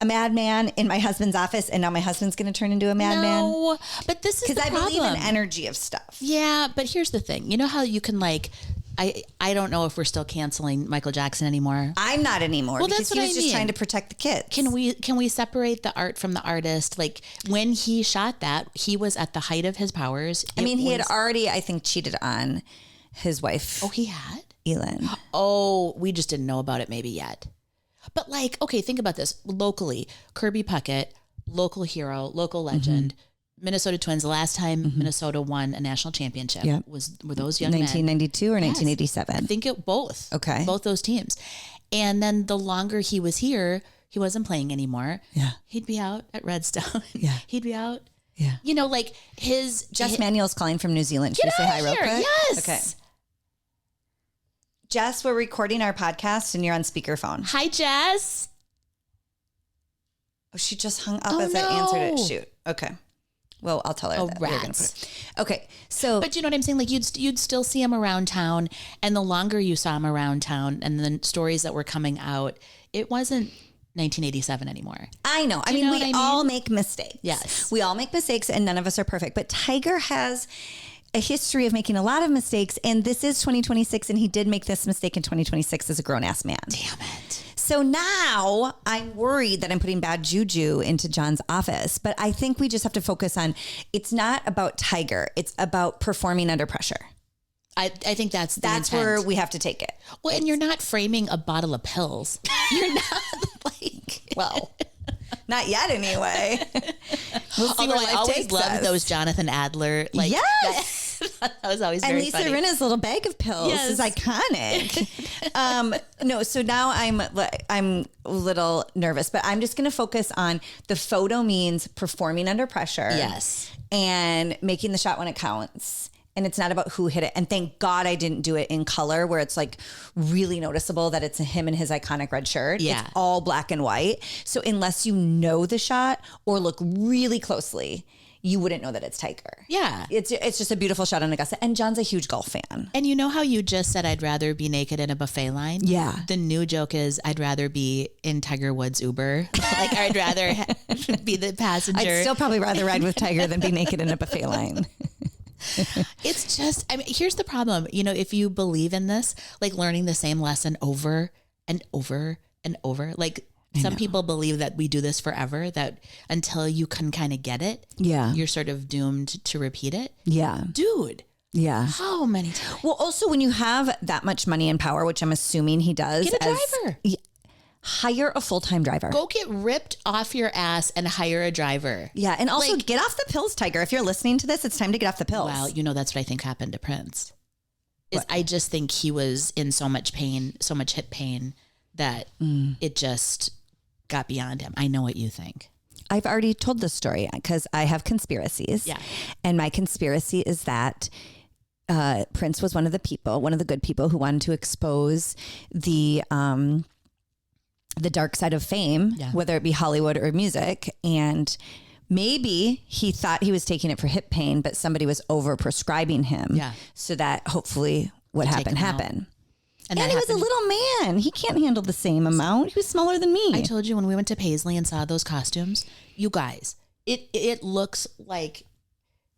a madman in my husband's office and now my husband's going to turn into a madman?
No, but this is the problem.
Because I believe in energy of stuff.
Yeah, but here's the thing. You know how you can I don't know if we're still canceling Michael Jackson anymore.
I'm not anymore.
Well,
because
that's what
he was just trying to protect the kids.
Can we separate the art from the artist? When he shot that, he was at the height of his powers.
He had already, I think, cheated on his wife.
Oh, he had?
Elin.
Oh, we just didn't know about it maybe yet. But think about this. Locally, Kirby Puckett, local hero, local legend. Mm-hmm. Minnesota Twins, the last time Minnesota won a national championship were those young
1992
men.
or 1987? I
think both.
Okay.
Both those teams. And then the longer he was here, he wasn't playing anymore.
Yeah.
He'd be out at Redstone.
Yeah.
He'd be out.
Yeah.
Jess
Manuel's calling from New Zealand. Should we say hi real quick?
Yes.
Okay. Jess, we're recording our podcast and you're on speakerphone.
Hi, Jess.
Oh, she just hung up as I answered it. Shoot. Okay. Well, I'll tell her that.
Rats.
Okay, so...
But you know what I'm saying? You'd still see him around town, and the longer you saw him around town and the stories that were coming out, it wasn't 1987 anymore.
I know. We all make mistakes.
Yes.
We all make mistakes, and none of us are perfect. But Tiger has a history of making a lot of mistakes, and this is 2026, and he did make this mistake in 2026 as a grown-ass man.
Damn it.
So now I'm worried that I'm putting bad juju into John's office, but I think we just have to focus on, it's not about Tiger. It's about performing under pressure.
I think that's
intent. Where we have to take it.
Well, and you're not framing a bottle of pills. You're not
well, not yet anyway. We'll see.
Although
where
I
life
always
takes
loved
us.
those Jonathan Adler.
Yes.
That was always very
Lisa
funny.
Rinna's little bag of pills is iconic. No, so now I'm a little nervous, but I'm just going to focus on the photo means performing under pressure.
Yes.
And making the shot when it counts. And it's not about who hit it. And thank God I didn't do it in color where it's really noticeable that it's him in his iconic red shirt.
Yeah.
It's all black and white. So unless you know the shot or look really closely, you wouldn't know that it's Tiger.
Yeah.
It's just a beautiful shot on Augusta. And John's a huge golf fan.
And you know how you just said I'd rather be naked in a buffet line?
Yeah.
The new joke is I'd rather be in Tiger Woods' Uber. Like I'd rather be the passenger.
I'd still probably rather ride with Tiger than be naked in a buffet line.
It's just, I mean, here's the problem. You know, if you believe in this, like learning the same lesson over and over and over, like some people believe that we do this forever, that until you can kind of get it, you're sort of doomed to repeat it.
Yeah.
Dude.
Yeah.
How many times?
Well, also when you have that much money and power, which I'm assuming he does.
Get a driver.
Hire a full-time driver.
Go get ripped off your ass and hire a driver.
Yeah. And also get off the pills, Tiger. If you're listening to this, it's time to get off the pills.
Well, you know, that's what I think happened to Prince. I just think he was in so much pain, so much hip pain that it just got beyond him. I know what you think.
I've already told this story because I have conspiracies. Yeah. And my conspiracy is that Prince was one of the good people who wanted to expose the dark side of fame, whether it be Hollywood or music. And maybe he thought he was taking it for hip pain, but somebody was over prescribing him so that hopefully what happened. And he was a little man. He can't handle the same amount. He was smaller than me.
I told you when we went to Paisley and saw those costumes, you guys, it looks like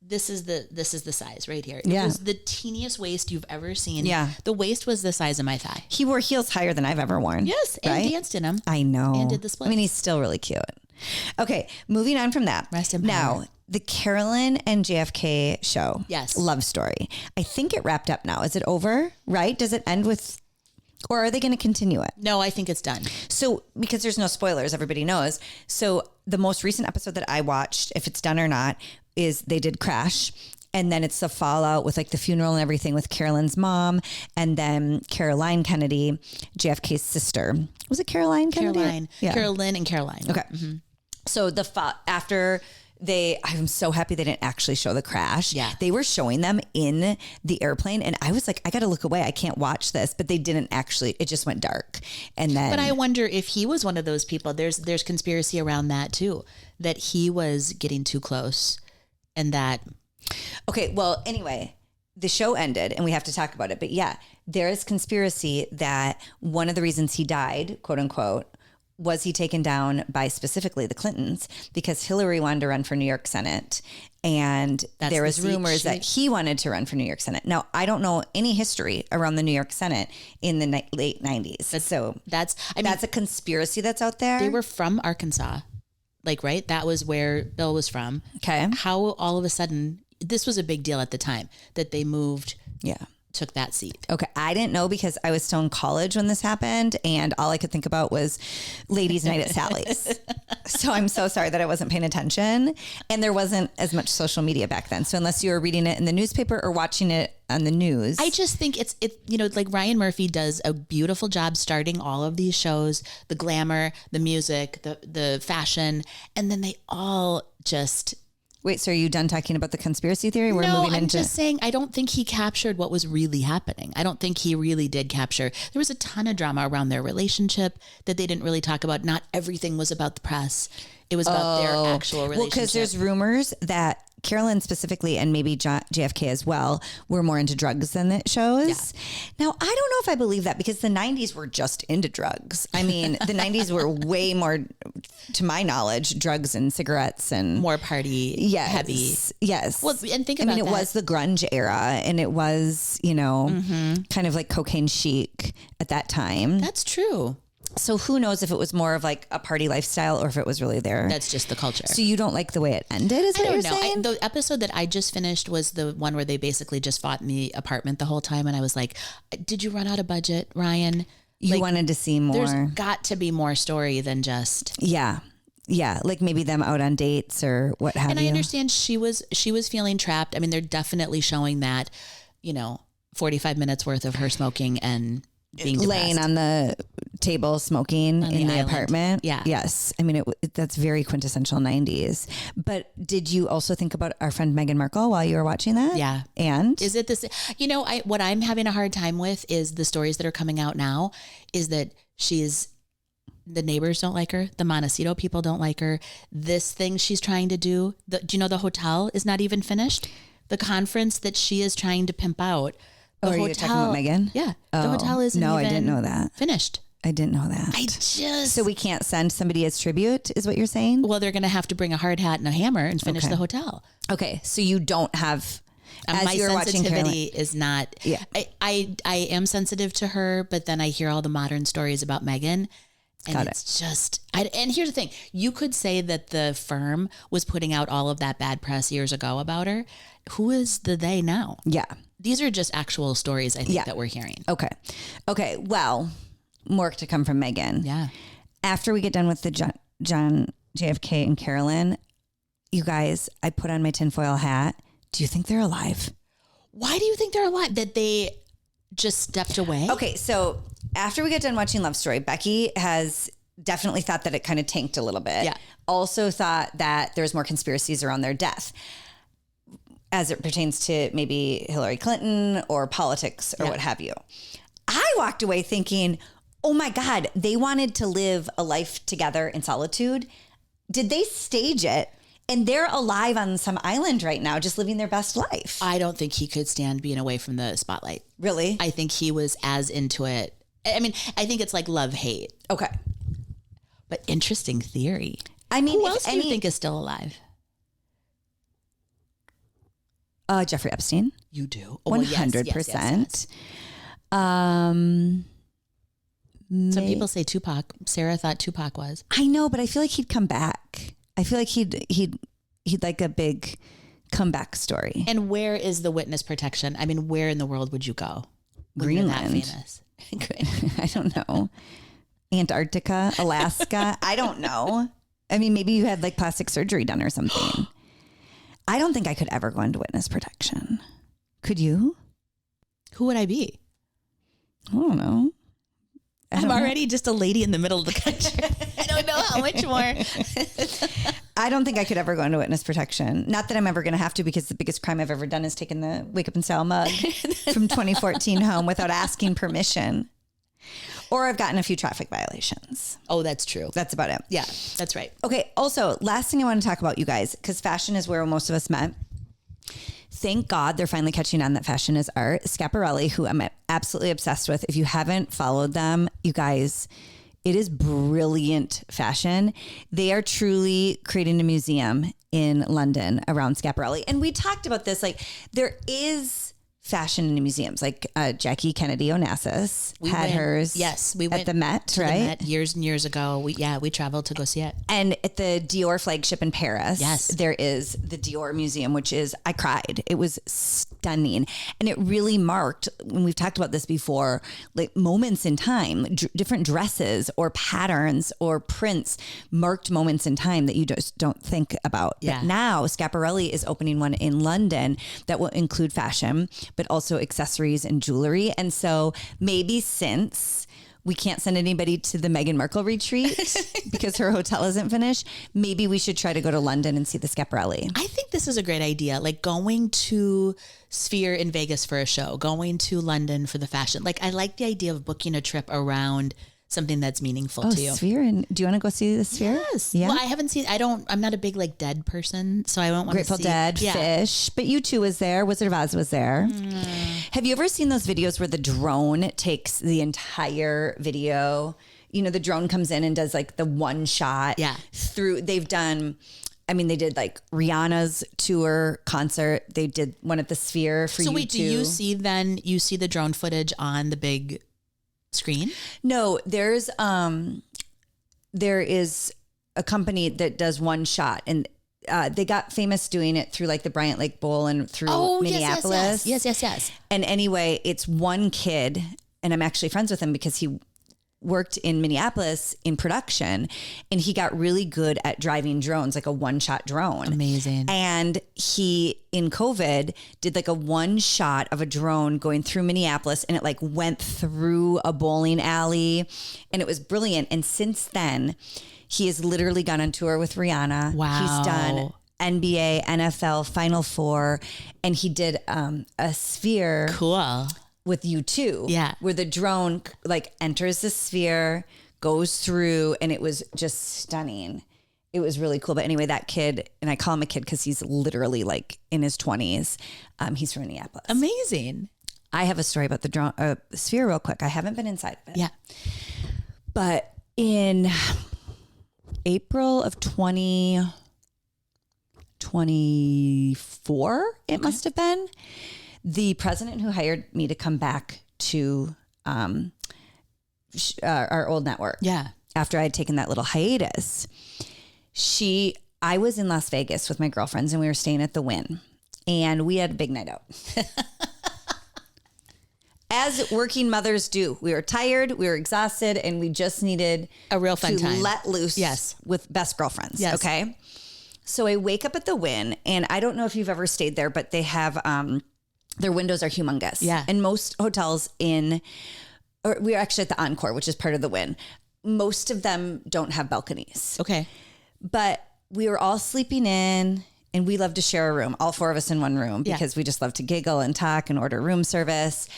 this is the size right here. It was the teeniest waist you've ever seen. Yeah. The waist was the size of my thigh.
He wore heels higher than I've ever worn.
Yes. And danced in them.
I know.
And did the split.
I mean, he's still really cute. Okay. Moving on from that.
Rest in power.
Now, the Carolyn and JFK show.
Yes.
Love story. I think it wrapped up now. Is it over? Right? Does it end with... Or are they going to continue it?
No, I think it's done.
So, because there's no spoilers, everybody knows. So, the most recent episode that I watched, if it's done or not, is they did crash. And then it's the fallout with like the funeral and everything with Carolyn's mom. And then Caroline Kennedy, JFK's sister. Was it Caroline Kennedy?
Caroline. Yeah. Carolyn and Caroline.
Okay. Mm-hmm. So, after... I'm so happy they didn't actually show the crash. Yeah. They were showing them in the airplane and I was like, I got to look away. I can't watch this, but they didn't actually, it just went dark. And then,
but I wonder if he was one of those people, there's conspiracy around that too, that he was getting too close and that.
Okay. Well, anyway, the show ended and we have to talk about it, but yeah, there is conspiracy that one of the reasons he died, quote unquote, was he taken down by specifically the Clintons because Hillary wanted to run for New York Senate and there was rumors that he wanted to run for New York Senate. Now, I don't know any history around the New York Senate in the late 90s. That's a conspiracy that's out there.
They were from Arkansas, like, right? That was where Bill was from.
Okay.
How all of a sudden, this was a big deal at the time that they moved. Yeah. Took that seat.
Okay. I didn't know because I was still in college when this happened and all I could think about was ladies' night at Sally's. So I'm so sorry that I wasn't paying attention and there wasn't as much social media back then. So unless you were reading it in the newspaper or watching it on the news.
I just think it's like Ryan Murphy does a beautiful job starting all of these shows, the glamour, the music, the fashion, and then they all just...
Wait, so are you done talking about the conspiracy theory?
I'm just saying I don't think he captured what was really happening. I don't think he really did capture. There was a ton of drama around their relationship that they didn't really talk about. Not everything was about the press. It was about their actual relationship. Well,
because there's rumors that Carolyn specifically, and maybe JFK as well, were more into drugs than it shows. Yeah. Now, I don't know if I believe that because the 90s were just into drugs. I mean, the 90s were way more, to my knowledge, drugs and cigarettes and...
More party heavy.
Yes.
Well, and think about
it was the grunge era and it was, kind of like cocaine chic at that time.
That's true.
So who knows if it was more of like a party lifestyle or if it was really there.
That's just the culture.
So you don't like the way it ended, is what you're saying?
The episode that I just finished was the one where they basically just fought in the apartment the whole time. And I was like, did you run out of budget, Ryan?
You wanted to see more.
There's got to be more story than just...
Yeah. Yeah. Like maybe them out on dates or what have you.
And I understand she was feeling trapped. I mean, they're definitely showing that, 45 minutes worth of her smoking and... being
laying on the table smoking in the apartment.
Yeah.
Yes. I mean, that's very quintessential 90s. But did you also think about our friend Meghan Markle while you were watching that?
Yeah.
And?
Is it this? What I'm having a hard time with is the stories that are coming out now is that she's The neighbors don't like her. The Montecito people don't like her. This thing she's trying to do, do you know the hotel is not even finished? The conference that she is trying to pimp out. The
are
hotel,
you talking about Megan?
Yeah.
Oh,
the hotel isn't
no,
even
I didn't know that.
Finished.
I didn't know that.
So
we can't send somebody as tribute is what you're saying?
Well, they're going to have to bring a hard hat and a hammer and finish the hotel.
Okay. So you don't have, as
my
you were watching
sensitivity is not,
Yeah.
I am sensitive to her, but then I hear all the modern stories about Megan. And it's just, and here's the thing. You could say that the firm was putting out all of that bad press years ago about her. Who is the they now?
Yeah.
These are just actual stories, I think, that we're hearing.
Okay. Okay. Well, more to come from Megan.
Yeah.
After we get done with the John, JFK, and Carolyn, you guys, I put on my tinfoil hat. Do you think they're alive?
Why do you think they're alive? That they just stepped away?
Okay. So after we get done watching Love Story, Becky has definitely thought that it kind of tanked a little bit.
Yeah.
Also thought that there's more conspiracies around their death as it pertains to maybe Hillary Clinton or politics or what have you. I walked away thinking, oh my God, they wanted to live a life together in solitude. Did they stage it? And they're alive on some island right now, just living their best life.
I don't think he could stand being away from the spotlight.
Really?
I think he was as into it. I mean, I think it's like love-hate.
Okay.
But interesting theory.
I mean,
who else do you think is still alive?
Jeffrey Epstein.
You do?
100%.
Some people say Tupac. Sarah thought Tupac was.
I know, but I feel like he'd come back. I feel like he'd like a big comeback story.
And where is the witness protection? I mean, where in the world would you go?
Greenland.
That famous?
I don't know. Antarctica, Alaska. I don't know. I mean, maybe you had like plastic surgery done or something. I don't think I could ever go into witness protection. Could you?
Who would I be?
I don't know.
I'm already just a lady in the middle of the country. I don't know how much more.
I don't think I could ever go into witness protection. Not that I'm ever going to have to, because the biggest crime I've ever done is taken the Wake Up and Style mug from 2014 home without asking permission. Or I've gotten a few traffic violations.
Oh, that's true.
That's about it.
Yeah, that's right.
Okay. Also, last thing I want to talk about, you guys, because fashion is where most of us met. Thank God they're finally catching on that fashion is art. Schiaparelli, who I'm absolutely obsessed with. If you haven't followed them, you guys, it is brilliant fashion. They are truly creating a museum in London around Schiaparelli. And we talked about this, like there is fashion in museums, like Jackie Kennedy Onassis had hers.
Yes, we went
at the Met,
to
right?
The Met years and years ago. We traveled to go see it.
And at the Dior flagship in Paris,
yes,
there is the Dior Museum, which is, I cried. It was stunning. And it really marked, when we've talked about this before, like moments in time, different dresses or patterns or prints marked moments in time that you just don't think about.
Yeah.
But now Schiaparelli is opening one in London that will include fashion, but also accessories and jewelry. And so maybe since we can't send anybody to the Meghan Markle retreat because her hotel isn't finished, maybe we should try to go to London and see the Schiaparelli.
I think this is a great idea. Like going to Sphere in Vegas for a show, going to London for the fashion. Like I like the idea of booking a trip around something that's meaningful to you.
Sphere. And do you want to go see the Sphere?
Yes.
Yeah.
Well, I haven't seen, I'm not a big like Dead person, so I don't want to see.
Grateful Dead, Fish, but U2 was there. Wizard of Oz was there. Have you ever seen those videos where the drone takes the entire video? You know, the drone comes in and does like the one shot through. They've done, they did like Rihanna's tour concert. They did one at the Sphere for U2.
So wait, do you see the drone footage on the big screen?
No, there is a company that does one shot, and they got famous doing it through like the Bryant Lake Bowl and through Minneapolis.
Yes.
And anyway, it's one kid, and I'm actually friends with him because he worked in Minneapolis in production, and he got really good at driving drones, like a one-shot drone.
Amazing.
And he, in COVID, did like a one shot of a drone going through Minneapolis, and it like went through a bowling alley, and it was brilliant. And since then, he has literally gone on tour with Rihanna.
Wow.
He's done NBA, NFL, Final Four, and he did a Sphere.
Cool.
With U2, where the drone like enters the Sphere, goes through, and it was just stunning. It was really cool. But anyway, that kid, and I call him a kid because he's literally like in his 20s. He's from Minneapolis.
Amazing.
I have a story about the sphere real quick. I haven't been inside of it.
Yeah.
But in April of 2024, it must have been, the president who hired me to come back to our old network.
Yeah.
After I had taken that little hiatus, I was in Las Vegas with my girlfriends, and we were staying at the Wynn, and we had a big night out. As working mothers do. We were tired, we were exhausted, and we just needed
a real fun time.
Let loose with best girlfriends.
Yes.
Okay. So I wake up at the Wynn, and I don't know if you've ever stayed there, but they have their windows are humongous.
Yeah.
And most hotels we are actually at the Encore, which is part of the Wynn. Most of them don't have balconies.
Okay.
But we were all sleeping in, and we love to share a room, all four of us in one room, because we just love to giggle and talk and order room service.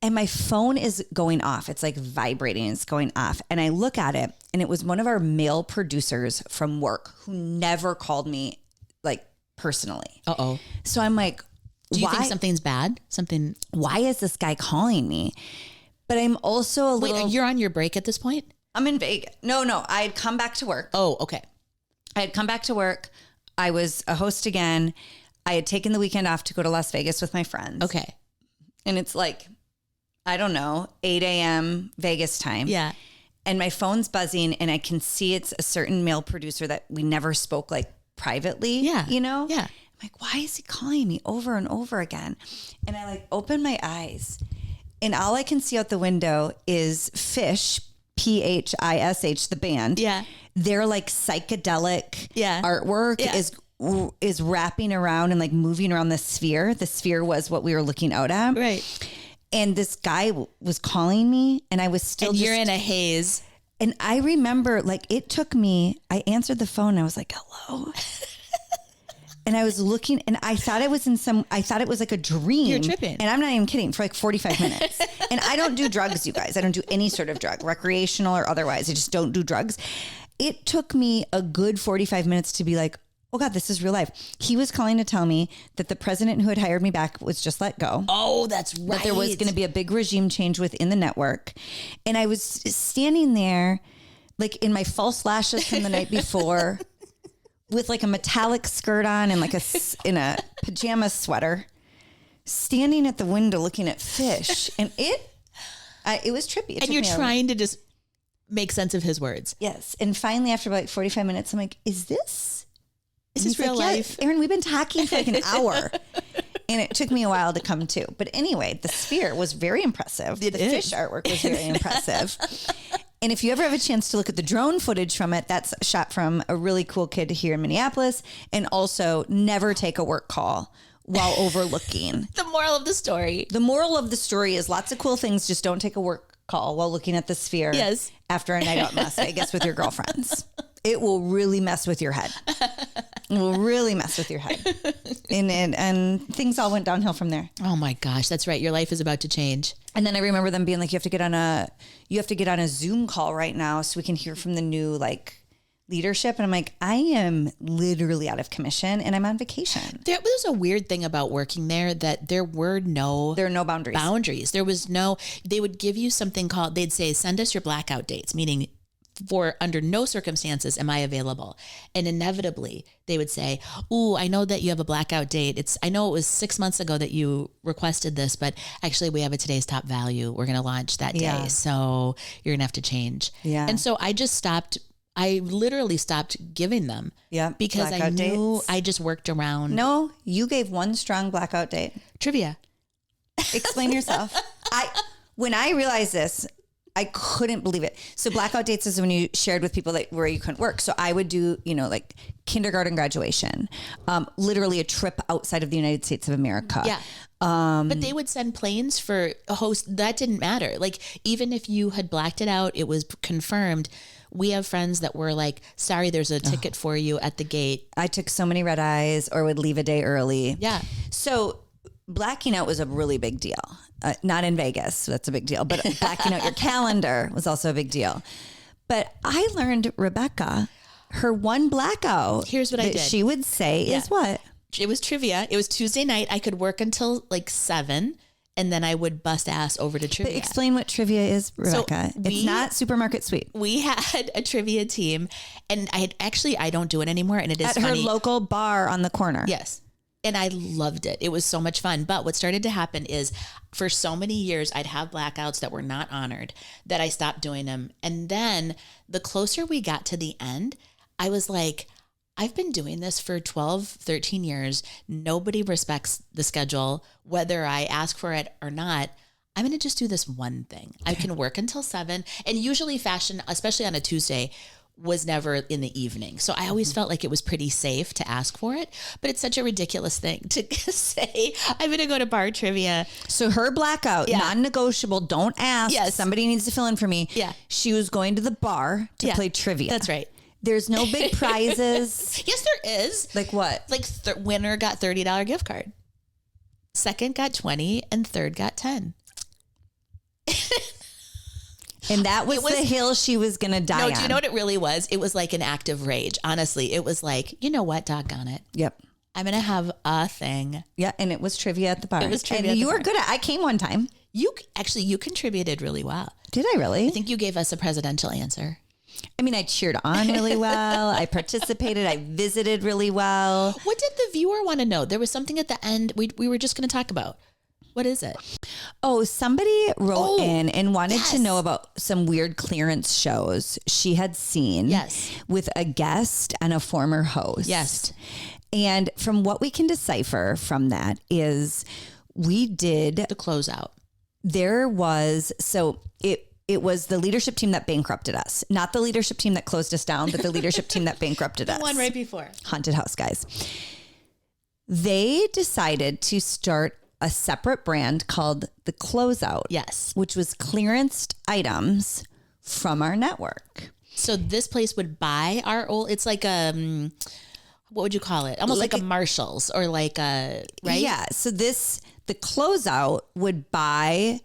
And my phone is going off. It's like vibrating. It's going off. And I look at it, and it was one of our male producers from work who never called me like personally.
Uh-oh.
So I'm like,
do you think something's bad?
Why is this guy calling me? But I'm also
Wait, you're on your break at this point?
I'm in Vegas. No. I had come back to work.
Oh, okay.
I had come back to work. I was a host again. I had taken the weekend off to go to Las Vegas with my friends.
Okay.
And it's like, I don't know, 8 a.m. Vegas time.
Yeah.
And my phone's buzzing, and I can see it's a certain male producer that we never spoke like privately.
Yeah.
You know?
Yeah.
I'm like, why is he calling me over and over again? And I like open my eyes, and all I can see out the window is Phish, Phish, the band.
Yeah.
Their like psychedelic artwork
Yeah.
is wrapping around and like moving around the sphere. The sphere was what we were looking out at.
Right.
And this guy was calling me, and I was still
you're in a haze.
And I remember, like, it took me, I answered the phone, and I was like, hello. And I was looking, and I thought it was like a dream.
You're tripping.
And I'm not even kidding, for like 45 minutes. And I don't do drugs, you guys. I don't do any sort of drug, recreational or otherwise. I just don't do drugs. It took me a good 45 minutes to be like, oh God, this is real life. He was calling to tell me that the president who had hired me back was just let go.
Oh, that's right.
That there was going to be a big regime change within the network. And I was standing there like in my false lashes from the night before with like a metallic skirt on and like in a pajama sweater, standing at the window looking at Phish. And it was trippy.
And you're trying to just make sense of his words.
Yes. And finally, after about 45 minutes, I'm like, is this
real life?
Yeah, Erin, we've been talking for like an hour. And it took me a while to come to. But anyway, the sphere was very impressive. The Phish artwork was very impressive. And if you ever have a chance to look at the drone footage from it, that's shot from a really cool kid here in Minneapolis. And also, never take a work call while overlooking.
The moral of the story.
The moral of the story is lots of cool things. Just don't take a work call while looking at the sphere.
Yes.
After a night out in Las Vegas with your girlfriends. It will really mess with your head. It will really mess with your head. And things all went downhill from there.
Oh my gosh, that's right. Your life is about to change.
And then I remember them being like, you have to get on a Zoom call right now so we can hear from the new like leadership. And I'm like, I am literally out of commission and I'm on vacation.
There was a weird thing about working there that there are no boundaries. There was they would give you something called, they'd say, send us your blackout dates, meaning for under no circumstances am I available. And inevitably they would say, ooh, I know that you have a blackout date. I know it was 6 months ago that you requested this, but actually we have a today's top value. We're going to launch that day.
Yeah.
So you're going to have to change.
Yeah.
And so I literally stopped giving them.
Yeah.
Because
blackout
I knew
dates.
I just worked around.
No, you gave one strong blackout date.
Trivia.
Explain yourself. When I realized this, I couldn't believe it. So blackout dates is when you shared with people where you couldn't work. So I would do, like kindergarten graduation, literally a trip outside of the United States of America.
Yeah. But they would send planes for a host. That didn't matter. Like, even if you had blacked it out, it was confirmed. We have friends that were like, sorry, there's a ticket for you at the gate.
I took so many red eyes or would leave a day early.
Yeah.
So blacking out was a really big deal. Not in Vegas, so that's a big deal. But blacking out your calendar was also a big deal. But I learned Rebecca, her one blackout.
Here's what I
that
did.
she would say is what?
It was trivia. It was Tuesday night. I could work until like 7 and then I would bust ass over to trivia.
But explain what trivia is, Rebecca. It's not supermarket sweep.
We had a trivia team and I don't do it anymore. And it is
at
funny.
her local bar on the corner.
Yes. And I loved it. It was so much fun. But what started to happen is for so many years, I'd have blackouts that were not honored that I stopped doing them. And then the closer we got to the end, I was like, I've been doing this for 12, 13 years. Nobody respects the schedule, whether I ask for it or not. I'm going to just do this one thing. I can work until 7. And usually fashion, especially on a Tuesday, was never in the evening. So I always felt like it was pretty safe to ask for it, but it's such a ridiculous thing to say, I'm going to go to bar trivia.
So her blackout, non-negotiable, don't ask.
Yes.
Somebody needs to fill in for me.
Yeah.
She was going to the bar to play trivia.
That's right.
There's no big prizes.
Yes, there is.
Like what?
Like winner got $30 gift card. Second got 20 and third got 10.
And that was the hill she was going to die on.
No, do you know what it really was? It was like an act of rage. Honestly, it was like, you know what? Doggone it.
Yep.
I'm going to have a thing.
Yeah. And it was trivia at the bar.
It was trivia.
And you were good at it. I came one time.
You contributed really well.
Did I really?
I think you gave us a presidential answer.
I mean, I cheered on really well. I participated. I visited really well.
What did the viewer want to know? There was something at the end we were just going to talk about. What is it?
Oh, somebody wrote in and wanted to know about some weird clearance shows she had seen.
Yes.
With a guest and a former host.
Yes.
And from what we can decipher from that is we did
the closeout.
There was, so it was the leadership team that bankrupted us, not the leadership team that closed us down, but the leadership team that bankrupted us.
The one right before.
Haunted house guys. They decided to start a separate brand called the Closeout.
Yes.
Which was clearanced items from our network.
So this place would buy our old, it's like what would you call it? Almost like a Marshall's or like a, right?
Yeah. So the Closeout would buy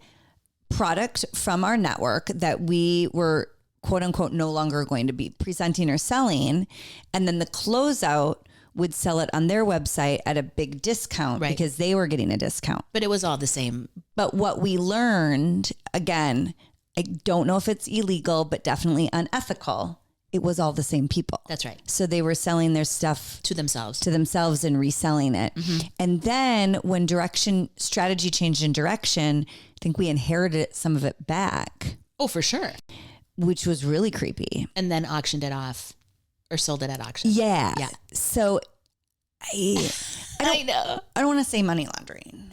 product from our network that we were quote unquote no longer going to be presenting or selling. And then the Closeout would sell it on their website at a big discount because they were getting a discount.
But it was all the same.
But what we learned, again, I don't know if it's illegal, but definitely unethical. It was all the same people.
That's right.
So they were selling their stuff
to themselves
and reselling it. Mm-hmm. And then when strategy changed in direction, I think we inherited some of it back.
Oh, for sure.
Which was really creepy.
And then auctioned it off. Or sold it at auction.
Yeah. So I
know.
I don't want to say money laundering.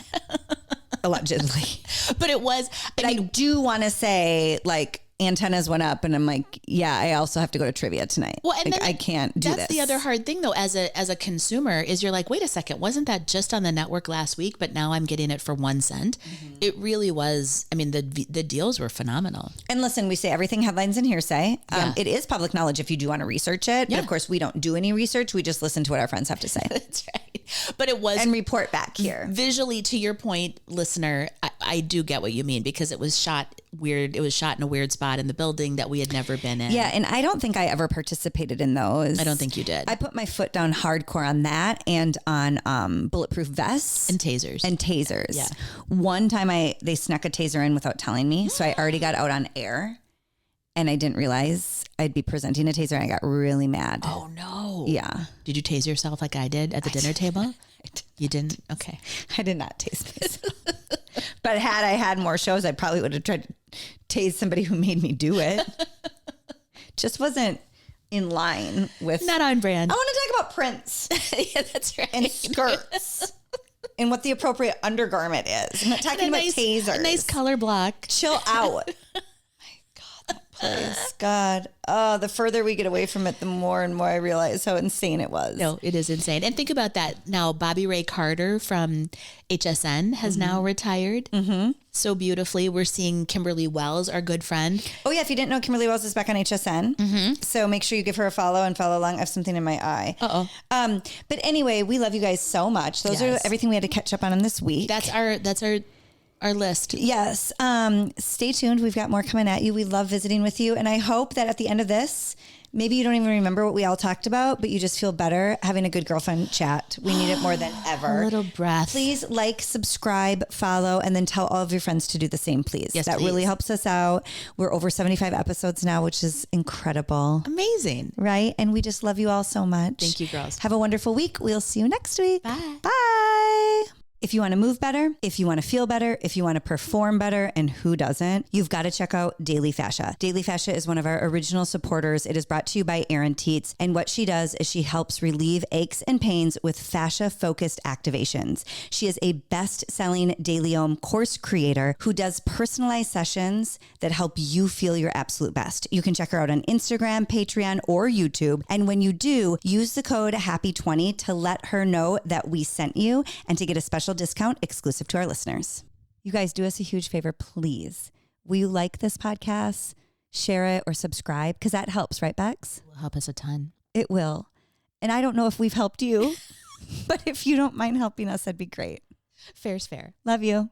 Allegedly.
But it was.
I do want to say like antennas went up and I'm like, yeah, I also have to go to trivia tonight. Well, and like, I can't do this.
That's the other hard thing though, as a consumer is you're like, wait a second, wasn't that just on the network last week, but now I'm getting it for 1 cent? Mm-hmm. It really was. I mean, the deals were phenomenal.
And listen, we say everything headlines and hearsay. It is public knowledge if you do want to research it. Yeah. But of course we don't do any research. We just listen to what our friends have to say.
That's right. But it was.
And report back here.
Visually, to your point, listener, I do get what you mean because it was shot weird. It was shot in a weird spot in the building that we had never been in.
Yeah. And I don't think I ever participated in those.
I don't think you did.
I put my foot down hardcore on that and on bulletproof vests.
And tasers.
Yeah. One time they snuck a taser in without telling me. So I already got out on air and I didn't realize I'd be presenting a taser and I got really mad.
Oh no.
Yeah.
Did you tase yourself like I did at the dinner table? You didn't? Okay.
I did not tase myself. But had I had more shows, I probably would have tried to tase somebody who made me do it. Just wasn't in line with.
Not on brand.
I want to talk about prints.
Yeah, that's right.
And skirts. And what the appropriate undergarment is. I'm not talking about tasers.
A nice color block.
Chill out. Please, God. Oh, the further we get away from it, the more and more I realize how insane it was.
No, it is insane. And think about that. Now, Bobby Ray Carter from HSN has now retired. Mm-hmm. So beautifully. We're seeing Kimberly Wells, our good friend.
Oh, yeah. If you didn't know, Kimberly Wells is back on HSN. Mm-hmm. So make sure you give her a follow and follow along. I have something in my eye.
Uh-oh.
But anyway, we love you guys so much. Those are everything we had to catch up on in this week.
That's our our list.
Yes. Stay tuned. We've got more coming at you. We love visiting with you. And I hope that at the end of this, maybe you don't even remember what we all talked about, but you just feel better having a good girlfriend chat. We need it more than ever.
A little breath.
Please like, subscribe, follow, and then tell all of your friends to do the same, please.
Yes,
that
please.
really helps us out. We're over 75 episodes now, which is incredible.
Amazing.
Right? And we just love you all so much.
Thank you, girls.
Have a wonderful week. We'll see you next week.
Bye.
Bye. If you want to move better, if you want to feel better, if you want to perform better, and who doesn't, you've got to check out Daily Fascia. Daily Fascia is one of our original supporters. It is brought to you by Erin Teets. And what she does is she helps relieve aches and pains with fascia-focused activations. She is a best-selling DailyOM course creator who does personalized sessions that help you feel your absolute best. You can check her out on Instagram, Patreon, or YouTube. And when you do, use the code HAPPY20 to let her know that we sent you and to get a special discount exclusive to our listeners. You guys do us a huge favor, please. Will you like this podcast, share it, or subscribe? Because that helps, right, Bex?
It will help us a ton.
It will. And I don't know if we've helped you, but if you don't mind helping us, that'd be great.
Fair's fair.
Love you.